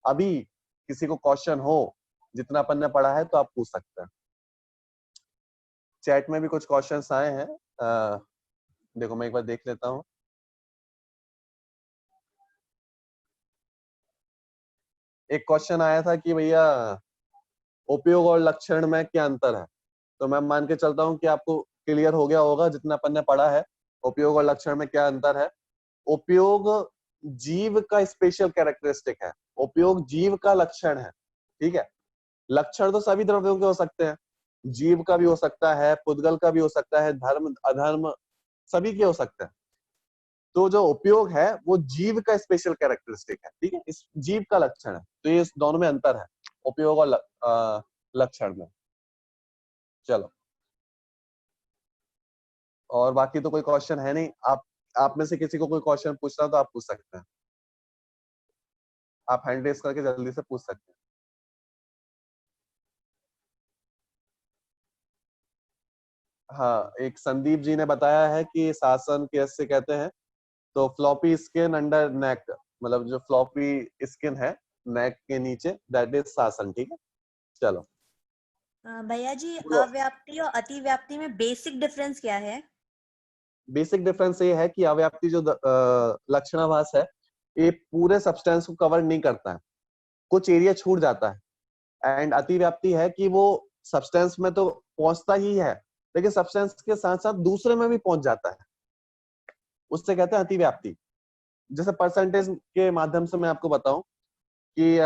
अभी किसी को क्वेश्चन हो, जितना अपन ने पढ़ा है, तो आप पूछ सकते हैं। चैट में भी कुछ क्वेश्चंस आए हैं, देखो मैं एक बार देख लेता हूँ। एक क्वेश्चन आया था कि भैया उपयोग और लक्षण में क्या अंतर है, तो मैं मान के चलता हूँ कि आपको क्लियर हो गया होगा जितना अपन ने पढ़ा है, उपयोग और लक्षण में क्या अंतर है। उपयोग जीव का स्पेशल कैरेक्टरिस्टिक है, उपयोग जीव का लक्षण है, ठीक है। लक्षण तो सभी द्रव्यों के हो सकते हैं, जीव का भी हो सकता है, पुद्गल का भी हो सकता है, धर्म अधर्म सभी के हो सकते हैं। तो जो उपयोग है वो जीव का स्पेशल कैरेक्टरिस्टिक है, ठीक है, इस जीव का लक्षण है। तो ये दोनों में अंतर है, उपयोग और लक्षण में। चलो, और बाकी तो कोई क्वेश्चन है नहीं। आप में से किसी को कोई क्वेश्चन पूछना तो आप पूछ सकते हैं, आप हैंड रेस करके जल्दी से पूछ सकते हैं। हाँ, एक संदीप जी ने बताया है कि शासन कैसे कहते हैं, तो फ्लॉपी स्किन अंडर नेक, मतलब जो फ्लॉपी स्किन है नेक के नीचे, दैट इज शासन, ठीक है। चलो, भैया जी, बोलो। अव्याप्ति और अतिव्याप्ति में बेसिक डिफरेंस क्या है? बेसिक डिफरेंस ये है कि अव्याप्ति जो लक्षणाभास है, ये पूरे सब्सटेंस को कवर नहीं करता है, कुछ एरिया छूट जाता है। एंड अतिव्याप्ति है कि वो सब्सटेंस में तो पहुंचता ही है, लेकिन सब्सटेंस के साथ साथ दूसरे में भी पहुंच जाता है, उससे कहते हैं अतिव्याप्ति। जैसे परसेंटेज के माध्यम से मैं आपको बताऊं कि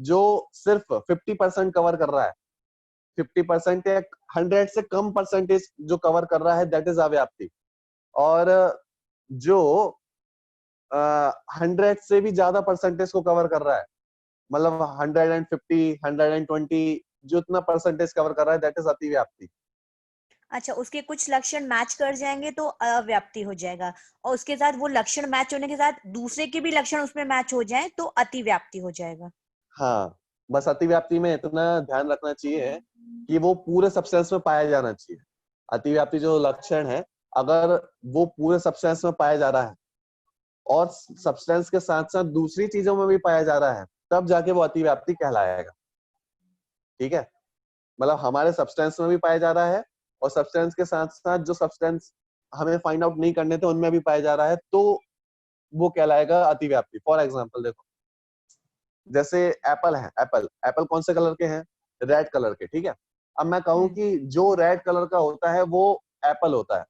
जो सिर्फ 50% कवर कर रहा है, 50% या 100 से कम परसेंटेज जो कवर कर रहा है, दैट इज अव्याप्ति। और जो 100 से भी ज्यादा परसेंटेज को कवर कर रहा है, मतलब 150, 120 जो इतना परसेंटेज कवर कर रहा है, दैट इज अतिव्याप्ति। अच्छा, उसके कुछ लक्षण मैच कर जाएंगे तो अव्याप्ति हो जाएगा, और उसके साथ वो लक्षण मैच होने के साथ दूसरे के भी लक्षण उसमें मैच हो जाए तो अतिव्याप्ति हो जाएगा। हाँ, बस अतिव्याप्ति में इतना ध्यान रखना चाहिए कि वो पूरे सब्सटेंस में पाया जाना चाहिए। अतिव्याप्ति जो लक्षण है, अगर वो पूरे सब्सटेंस में पाया जा रहा है और सब्सटेंस के साथ साथ दूसरी चीजों में भी पाया जा रहा है, तब जाके वो अतिव्याप्ति कहलाएगा। ठीक है, मतलब हमारे सब्सटेंस में भी पाया जा रहा है और सब्सटेंस के साथ साथ जो सब्सटेंस हमें फाइंड आउट नहीं करने थे उनमें भी पाया जा रहा है, तो वो कहलाएगा अतिव्याप्ति। फॉर एग्जाम्पल देखो, जैसे एप्पल है, एप्पल एप्पल कौन से कलर के हैं? रेड कलर के। ठीक है, अब मैं कहूं कि जो रेड कलर का होता है वो एप्पल होता है,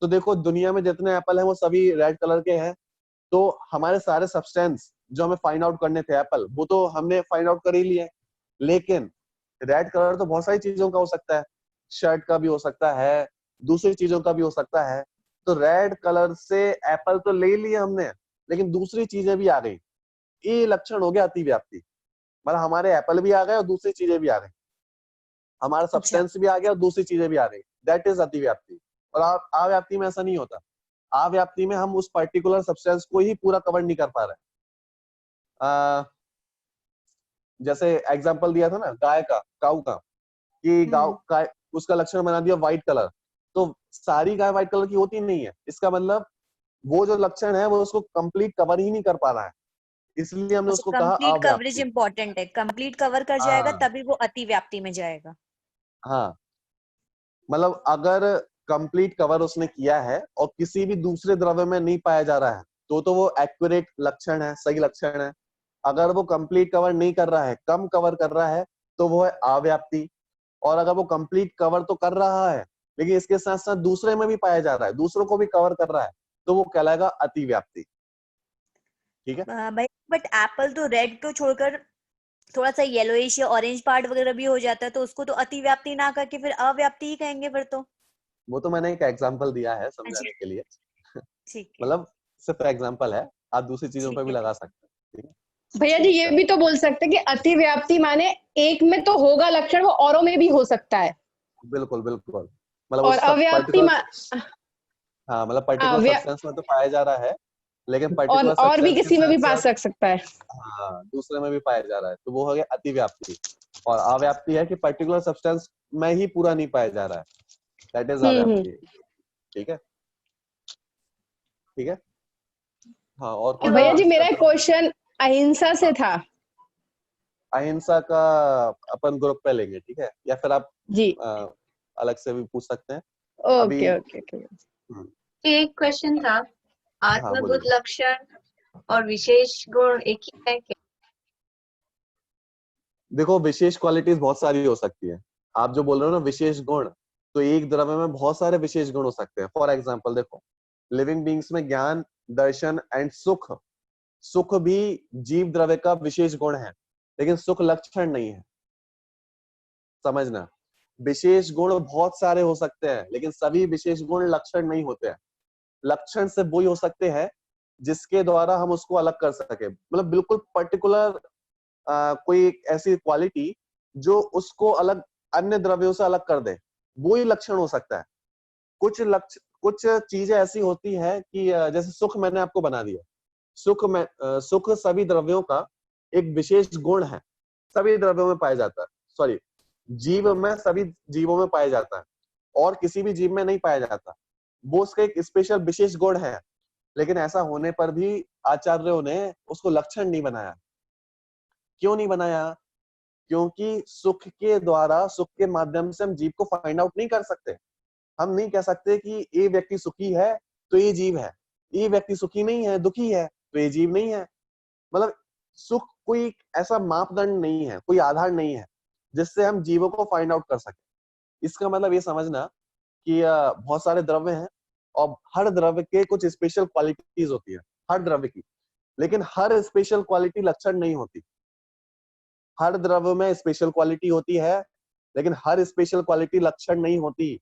तो देखो दुनिया में जितने एप्पल हैं वो सभी रेड कलर के हैं। तो हमारे सारे सब्सटेंस जो हमें फाइंड आउट करने थे एप्पल, वो तो हमने फाइंड आउट कर ही लिए। लेकिन रेड कलर तो बहुत सारी चीजों का हो सकता है, शर्ट का भी हो सकता है, दूसरी चीजों का भी हो सकता है। तो रेड कलर से एप्पल तो ले लिए हमने, लेकिन दूसरी चीजें भी आ गई। ये लक्षण हो गया अतिव्याप्ति। मतलब हमारे एप्पल भी आ गए और दूसरी चीजें भी आ गई, हमारा अच्छा। सब्सटेंस भी आ गया और दूसरी चीजें भी आ गई, दैट इज अतिव्याप्ति। और अव्याप्ति में ऐसा नहीं होता। अव्याप्ति में हम उस पर्टिकुलर सब्सटेंस को ही पूरा कवर नहीं कर पा रहे। जैसे एग्जांपल दिया था ना गाय का, काऊ का, कि गाय का उसका लक्षण बना दिया व्हाइट कलर, तो सारी गाय व्हाइट कलर की होती नहीं है। इसका मतलब वो जो लक्षण है वो उसको कंप्लीट कवर ही नहीं कर पा रहा है, इसलिए हमने अच्छा, उसको कहा कंप्लीट कवरेज अव्याप्ति। इंपॉर्टेंट है, कंप्लीट कवर कर जाएगा हाँ तभी वो अतिव्याप्ति में जाएगा। हाँ, मतलब अगर कंप्लीट कवर उसने किया है और किसी भी दूसरे द्रव्य में नहीं पाया जा रहा है, तो वो एक्यूरेट लक्षण है, सही लक्षण है। अगर वो कंप्लीट कवर नहीं कर रहा है, कम कवर कर रहा है, तो वो है अव्याप्ति। और अगर वो कंप्लीट कवर तो कर रहा है लेकिन इसके साथ साथ दूसरे में भी पाया जा रहा है, दूसरों को भी कवर कर रहा है, तो वो कहलाएगा अतिव्याप्ति। ठीक है, भाई, बट एप्पल तो रेड को छोड़कर थोड़ा सा येलोइश या ऑरेंज पार्ट वगैरह भी हो जाता है, तो उसको तो अतिव्याप्ति ना करके फिर अव्याप्ति ही कहेंगे फिर तो। वो तो मैंने एक एग्जांपल दिया है अच्छा, समझाने के लिए। ठीक है। मतलब सिर्फ एग्जांपल है, आप दूसरी चीजों पर ठीक भी है। लगा सकते हैं। ठीक है, भैया जी ये भी तो बोल सकते हैं कि अतिव्याप्ति माने एक में तो होगा लक्षण, वो औरों में भी हो सकता है। बिल्कुल बिल्कुल, मतलब और उस सब अव्याप्ति पर्टिकुलर, हाँ मतलब पर्टिकुलर सब्सटेंस में तो पाया जा रहा है, लेकिन पर्टिकुलर और भी सब्सटेंस के किसी में साथ भी पा साथ सकता है। हाँ दूसरे में भी पाया जा रहा है, तो वो हो गया अतिव्याप्ति। और अव्याप्ति है कि पर्टिकुलर सब्सटेंस में ही पूरा नहीं पाया जा रहा है, दैट इज हम्म। अव्याप्ति। ठीक है, ठीक है। हाँ, और और कोई भैया और जी मेरा इसका एक क्वेश्चन अहिंसा से था। अहिंसा का अपन ग्रुप पे लेंगे, ठीक है, या फिर आप जी अलग से भी पूछ सकते हैं अभी। Okay okay okay. हम्म, एक क्वेश्चन था, हाँ आत्मबुद्ध बोलिए। लक्षण और विशेष गुण एक ही है क्या? देखो विशेष क्वालिटीज बहुत सारी हो सकती है। आप जो बोल रहे हो ना विशेष गुण, तो एक द्रव्य में बहुत सारे विशेष गुण हो सकते हैं। फॉर एग्जाम्पल देखो, लिविंग बींग्स में ज्ञान, दर्शन एंड सुख, सुख भी जीव द्रव्य का विशेष गुण है, लेकिन सुख लक्षण नहीं है। समझना, विशेष गुण बहुत सारे हो सकते हैं लेकिन सभी विशेष गुण लक्षण नहीं होते हैं। लक्षण से वही हो सकते हैं जिसके द्वारा हम उसको अलग कर सके, मतलब बिल्कुल पर्टिकुलर कोई एक ऐसी क्वालिटी जो उसको अलग, अन्य द्रव्यों से अलग कर दे, वो ही लक्षण हो सकता है। कुछ चीजें ऐसी होती है कि जैसे सुख मैंने आपको बना दिया, सुख सभी द्रव्यों का एक विशेष गुण है, सभी द्रव्यों में पाया जाता है, सॉरी जीव में, सभी जीवों में पाया जाता है और किसी भी जीव में नहीं पाया जाता। वो उसका एक स्पेशल विशेष गुण है, लेकिन ऐसा होने पर भी आचार्यों ने उसको लक्षण नहीं बनाया। क्यों नहीं बनाया? क्योंकि सुख के द्वारा, सुख के माध्यम से हम जीव को फाइंड आउट नहीं कर सकते। हम नहीं कह सकते कि ये व्यक्ति सुखी है तो ये जीव है, ये व्यक्ति सुखी नहीं है, दुखी है, तो ये जीव नहीं है। मतलब सुख कोई ऐसा मापदंड नहीं है, कोई आधार नहीं है जिससे हम जीवों को फाइंड आउट कर सके। इसका मतलब ये समझना कि बहुत सारे द्रव्य हैं और हर द्रव्य के कुछ स्पेशल क्वालिटीज होती है, हर द्रव्य की, लेकिन हर स्पेशल क्वालिटी लक्षण नहीं होती। हर द्रव्य में स्पेशल क्वालिटी होती है, लेकिन हर स्पेशल क्वालिटी लक्षण नहीं होती।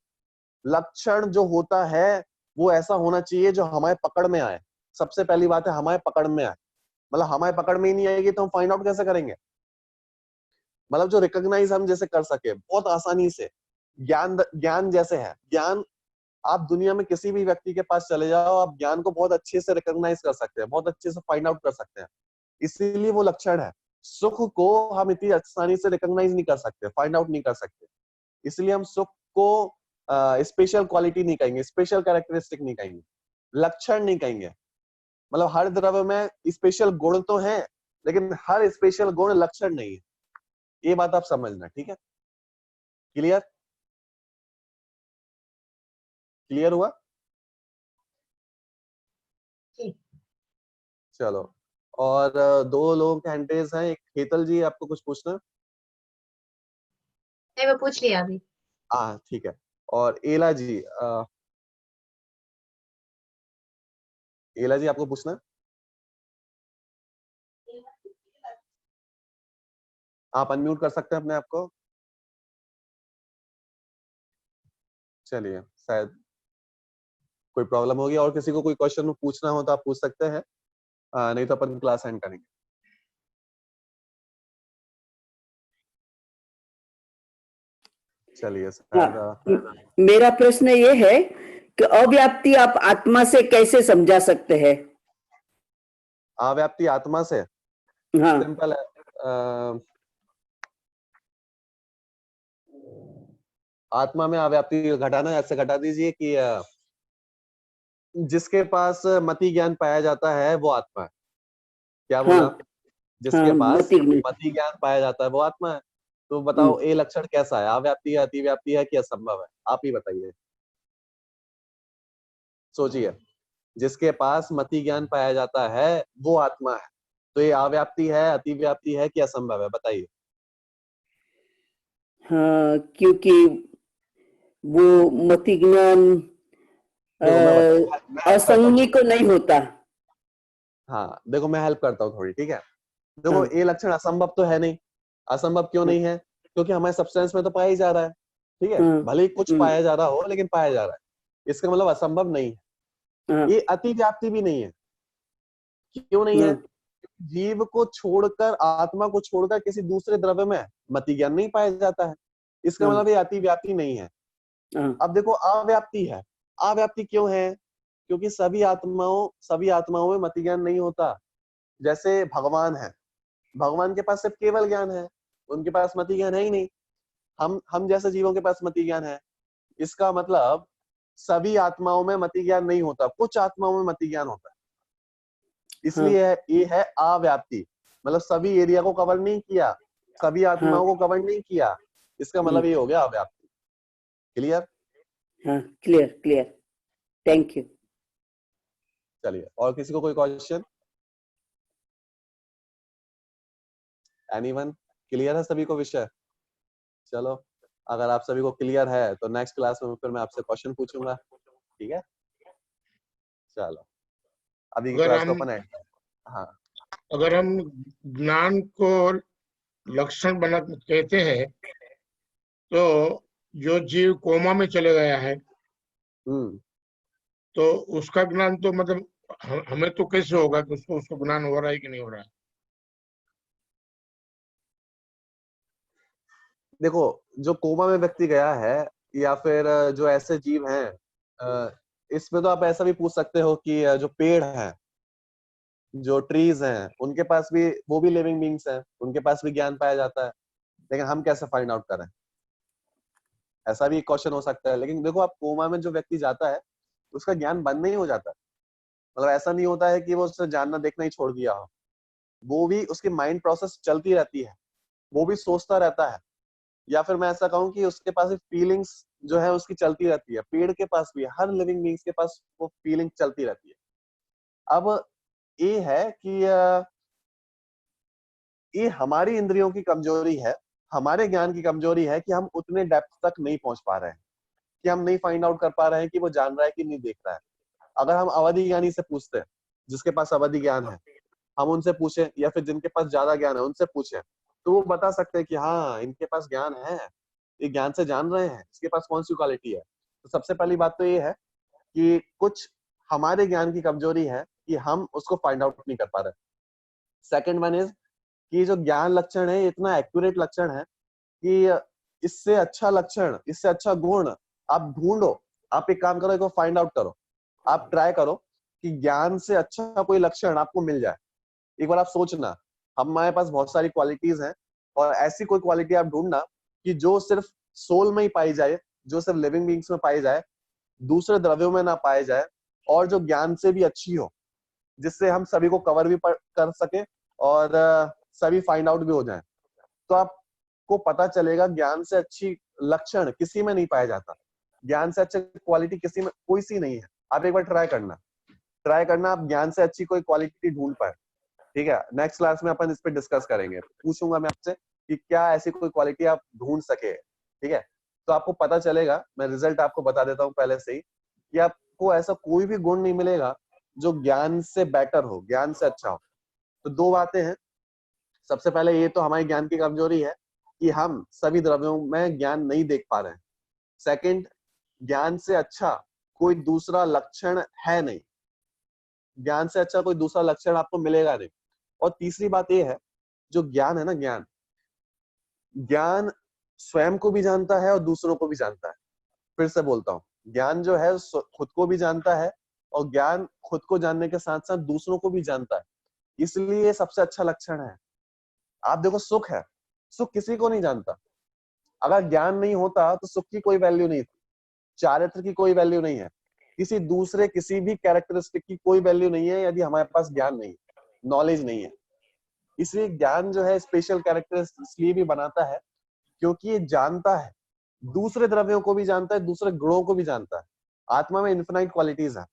लक्षण जो होता है वो ऐसा होना चाहिए जो हमारे पकड़ में आए। सबसे पहली बात है हमारे पकड़ में आए, मतलब हमारे पकड़ में ही नहीं आएगी तो हम फाइंड आउट कैसे करेंगे? मतलब जो रिकॉग्नाइज हम जैसे कर सके बहुत आसानी से। ज्ञान जैसे है, ज्ञान आप दुनिया में किसी भी व्यक्ति के पास चले जाओ, आप ज्ञान को बहुत अच्छे से रिकॉग्नाइज कर सकते हैं, बहुत अच्छे से फाइंड आउट कर सकते हैं, इसीलिए वो लक्षण है। सुख को हम इतनी आसानी से रिकॉग्नाइज नहीं कर सकते, फाइंड आउट नहीं कर सकते, इसलिए हम सुख को स्पेशल क्वालिटी नहीं कहेंगे, स्पेशल कैरेक्टरिस्टिक नहीं कहेंगे, लक्षण नहीं कहेंगे। मतलब हर द्रव्य में स्पेशल गुण तो है, लेकिन हर स्पेशल गुण लक्षण नहीं है। ये बात आप समझना, ठीक है? क्लियर? क्लियर हुआ? जी। चलो, और दो लोगों के हैंड रेज हैं। एक हेतल जी, आपको कुछ पूछना? नहीं, मैं पूछ लिया अभी। हाँ ठीक है। और एला जी, एला जी आपको पूछना? आप अनम्यूट कर सकते हैं अपने आप को। चलिए, शायद कोई प्रॉब्लम होगी। और किसी को कोई क्वेश्चन पूछना हो तो आप पूछ सकते हैं, नहीं तो अपन क्लास एंड करेंगे। चलिए, हाँ, शायद मेरा प्रश्न ये है कि अव्याप्ति आप आत्मा से कैसे समझा सकते हैं? अव्याप्ति आत्मा से हाँ, सिंपल है। आत्मा में अव्याप्ति घटाना ऐसे घटा दीजिए कि जिसके पास मति ज्ञान पाया जाता है वो आत्मा है। क्या बोला? हाँ, जिसके हाँ, पास मति मति ज्ञान पाया जाता है वो आत्मा है। तो बताओ हम्म, ये लक्षण कैसा है? अव्याप्ति है, अतिव्याप्ति है कि असंभव है? आप ही बताइए, सोचिए। जिसके पास मति ज्ञान पाया जाता है वो आत्मा है, तो ये अव्याप्ति है, अतिव्याप्ति है कि असंभव है? बताइए। हाँ, क्योंकि वो मति ज्ञान देखो मैं हेल्प करता हूँ असंगी थोड़ी। को नहीं होता। हाँ देखो, मैं हेल्प करता हूँ थोड़ी, ठीक है? देखो, हाँ, ये लक्षण असंभव तो है नहीं। असंभव क्यों हाँ, नहीं है? क्योंकि हमारे सब्सटेंस में तो पाया ही जा रहा है, ठीक है? हाँ, भले ही कुछ पाया जा रहा हो, लेकिन पाया जा रहा है, इसका मतलब असंभव नहीं है। हाँ, ये अतिव्याप्ति भी नहीं है। क्यों नहीं है? हाँ, जीव को छोड़कर, आत्मा को छोड़कर किसी दूसरे द्रव्य में मति ज्ञान नहीं पाया जाता है, इसका हाँ, मतलब ये अतिव्याप्ति नहीं है। हाँ, अब देखो, अव्याप्ति है। अव्याप्ति क्यों है? क्योंकि सभी आत्माओं में मति ज्ञान नहीं होता। जैसे भगवान है, भगवान के पास सिर्फ केवल ज्ञान है, उनके पास मति ज्ञान है ही नहीं। हम जैसे जीवों के पास मति ज्ञान है, इसका मतलब सभी आत्माओं में मति ज्ञान नहीं होता, कुछ आत्माओं में मति ज्ञान होता है। हाँ, इसलिए ये है अव्याप्ति, मतलब सभी एरिया को कवर नहीं किया, सभी हाँ, आत्माओं को कवर नहीं किया, इसका मतलब ये हो गया अव्याप्ति। क्लियर? हाँ, क्लियर, क्लियर, थैंक यू। चलिए, और किसी को कोई क्वेश्चन? एनीवन? क्लियर है सभी को विषय? चलो, अगर आप सभी को क्लियर है तो नेक्स्ट क्लास में फिर मैं आपसे क्वेश्चन पूछूंगा, ठीक है? चलो, अभी की अगर क्लास को हम अपन एंड। हाँ, अगर हम ज्ञान को लक्षण बना कहते हैं, तो जो जीव कोमा में चले गया है तो उसका ज्ञान तो मतलब हमें तो कैसे होगा कि उसको ज्ञान हो रहा है कि नहीं हो रहा है? देखो, जो कोमा में व्यक्ति गया है या फिर जो ऐसे जीव हैं, इसमें तो आप ऐसा भी पूछ सकते हो कि जो पेड़ हैं, जो ट्रीज हैं, उनके पास भी, वो भी लिविंग बींग्स हैं, उनके पास भी ज्ञान पाया जाता है, लेकिन हम कैसे फाइंड आउट करें? ऐसा भी क्वेश्चन हो सकता है। लेकिन देखो, आप कोमा में जो व्यक्ति जाता है उसका ज्ञान बंद नहीं हो जाता, मतलब ऐसा नहीं होता है कि वो उसने जानना देखना ही छोड़ दिया हो, वो भी उसकी माइंड प्रोसेस चलती रहती है, वो भी सोचता रहता है। या फिर मैं ऐसा कहूँ कि उसके पास फीलिंग्स जो है उसकी चलती रहती है। पेड़ के पास भी, हर लिविंग बींग्स के पास वो फीलिंग चलती रहती है। अब ये है कि ये हमारी इंद्रियों की कमजोरी है, हमारे ज्ञान की कमजोरी है कि हम उतने डेप्थ तक नहीं पहुंच पा रहे हैं। कि हम नहीं फाइंड आउट कर पा रहे हैं कि वो जान रहा है कि नहीं देख रहा है। अगर हम अवधि ज्ञानी से पूछते हैं, जिसके पास अवधि ज्ञान है, हम उनसे पूछें या फिर जिनके पास ज्यादा ज्ञान है उनसे पूछें, तो वो बता सकते हैं कि हाँ इनके पास ज्ञान है, ये ज्ञान से जान रहे हैं, इसके पास कौन सी क्वालिटी है। तो सबसे पहली बात तो ये है कि कुछ हमारे ज्ञान की कमजोरी है कि हम उसको फाइंड आउट नहीं कर पा रहे। सेकंड वन इज कि जो ज्ञान लक्षण है इतना एक्यूरेट लक्षण है कि इससे अच्छा लक्षण, इससे अच्छा गुण आप ढूंढो। आप एक काम करो, इसको फाइंड आउट करो, आप ट्राई करो कि ज्ञान से अच्छा कोई लक्षण आपको मिल जाए। एक बार आप सोचना, हमारे पास बहुत सारी क्वालिटीज हैं और ऐसी कोई क्वालिटी आप ढूंढना कि जो सिर्फ सोल में ही पाई जाए, जो सिर्फ लिविंग बीइंग्स में पाई जाए, दूसरे द्रव्यों में ना पाए जाए, और जो ज्ञान से भी अच्छी हो, जिससे हम सभी को कवर भी कर सके और सभी फाइंड आउट भी हो जाए। तो आपको पता चलेगा ज्ञान से अच्छी लक्षण किसी में नहीं पाया जाता, ज्ञान से अच्छी क्वालिटी किसी में कोई सी नहीं है। आप एक बार ट्राई करना आप ज्ञान से अच्छी कोई क्वालिटी ढूंढ पाए। ठीक है, नेक्स्ट क्लास में अपन इस पे डिस्कस करेंगे। पूछूंगा मैं आपसे कि क्या ऐसी कोई क्वालिटी आप ढूंढ सके। ठीक है, तो आपको पता चलेगा, मैं रिजल्ट आपको बता देता हूँ पहले से ही, कि आपको ऐसा कोई भी गुण नहीं मिलेगा जो ज्ञान से बेटर हो, ज्ञान से अच्छा हो। तो दो बातें हैं। सबसे पहले ये तो हमारी ज्ञान की कमजोरी है कि हम सभी द्रव्यों में ज्ञान नहीं देख पा रहे हैं। सेकंड, ज्ञान से अच्छा कोई दूसरा लक्षण है नहीं, ज्ञान से अच्छा कोई दूसरा लक्षण आपको मिलेगा नहीं। और तीसरी बात ये है, जो ज्ञान है ना, ज्ञान स्वयं को भी जानता है और दूसरों को भी जानता है। फिर से बोलता हूँ, ज्ञान जो है खुद को भी जानता है और ज्ञान खुद को जानने के साथ साथ दूसरों को भी जानता है, इसलिए ये सबसे अच्छा लक्षण है। आप देखो, सुख है, सुख किसी को नहीं जानता। अगर ज्ञान नहीं होता तो सुख की कोई वैल्यू नहीं थी, चारित्र की कोई वैल्यू नहीं है, किसी दूसरे किसी भी कैरेक्टरिस्टिक की कोई वैल्यू नहीं है यदि हमारे पास ज्ञान नहीं है, नॉलेज नहीं है। इसलिए ज्ञान जो है स्पेशल कैरेक्टर इसलिए भी बनाता है क्योंकि ये जानता है, दूसरे द्रव्यों को भी जानता है, दूसरे गुणों को भी जानता है। आत्मा में इन्फिनाइट क्वालिटीज है,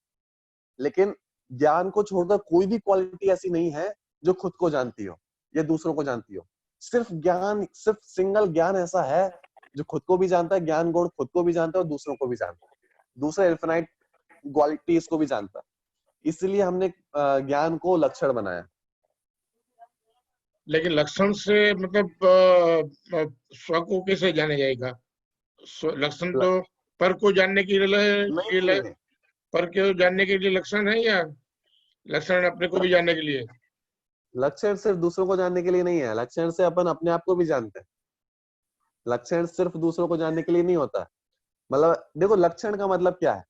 लेकिन ज्ञान को छोड़कर कोई भी क्वालिटी ऐसी नहीं है जो खुद को जानती हो या दूसरों को जानती हो। सिर्फ सिंगल ज्ञान ऐसा है जो खुद को भी जानता है, ज्ञान गुण खुद को भी जानता है और दूसरों को भी जानता है, दूसरे इन्फिनाइट क्वालिटीज को भी जानता है। इसलिए हमने ज्ञान को लक्षण बनाया। लेकिन लक्षण से मतलब स्व को कैसे जाना जाएगा? लक्षण तो पर को जानने के लिए पर को जानने के लिए लक्षण है, या लक्षण अपने को भी जानने के लिए? लक्षण सिर्फ दूसरों को जानने के लिए नहीं है, लक्षण से अपन अपने आप को भी जानते हैं। लक्षण सिर्फ दूसरों को जानने के लिए नहीं होता। मतलब देखो, लक्षण का मतलब क्या है?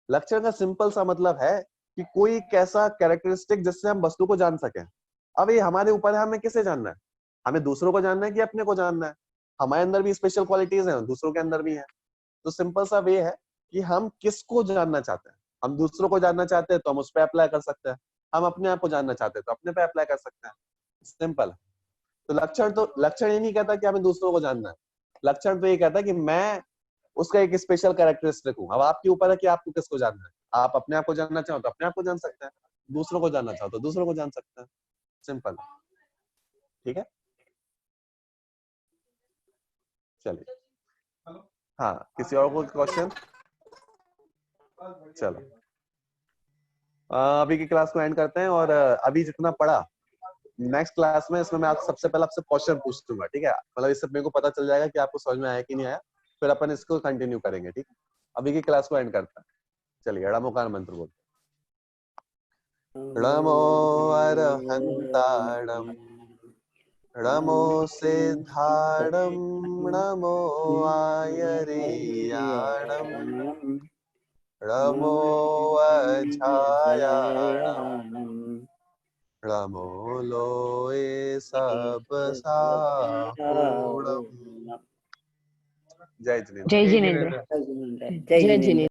लक्षण का सिंपल सा मतलब है कि कोई कैसा कैरेक्टरिस्टिक जिससे हम वस्तु को जान सकें। अब ये हमारे ऊपर है, हमें किसे जानना है, हमें दूसरों को जानना है कि अपने को जानना है। हमारे अंदर भी स्पेशल क्वालिटीज हैं, दूसरों के अंदर भी है। तो सिंपल सा वे है कि हम किसको जानना चाहते हैं। हम दूसरों को जानना चाहते हैं तो हम उस पर अप्लाई कर सकते हैं, हम अपने आप को जानना चाहते हैं तो अपने पे अप्लाई कर सकते हैं। सिंपल। तो लक्षण ये नहीं कहता कि हमें दूसरों को जानना है, लक्षण तो ये कहता है कि मैं उसका एक स्पेशल कैरेक्टरिस्टिक हूँ। अब आपके ऊपर है कि आपको किसको जानना है। आप अपने आप को जानना चाहो तो अपने आप को जान सकते हैं, दूसरों को जानना चाहो तो दूसरों को जान सकते हैं। सिंपल। ठीक है, चलिए। हाँ, किसी और को क्वेश्चन? चलो, अभी की क्लास को एंड करते हैं। और अभी जितना पढ़ा, नेक्स्ट क्लास में इसमें मैं आपसे सबसे पहले आपसे क्वेश्चन पूछूंगा। ठीक है, मतलब इससे मेरे को पता चल जाएगा कि आपको समझ में आया कि नहीं आया, फिर अपन इसको कंटिन्यू करेंगे। ठीक है, अभी की क्लास को एंड करते हैं। चलिए, णमोकार मंत्र बोलते। णमो अरहंताणं, णमो सिद्धाणं, णमो आयर्याणं, णमो अजायाणं, णमो लोये सबसाहूणम्। जय जिनेन्द्र। जय जिनेन्द्र। जय जय जिनेन्द्र। जिनेन्द्र।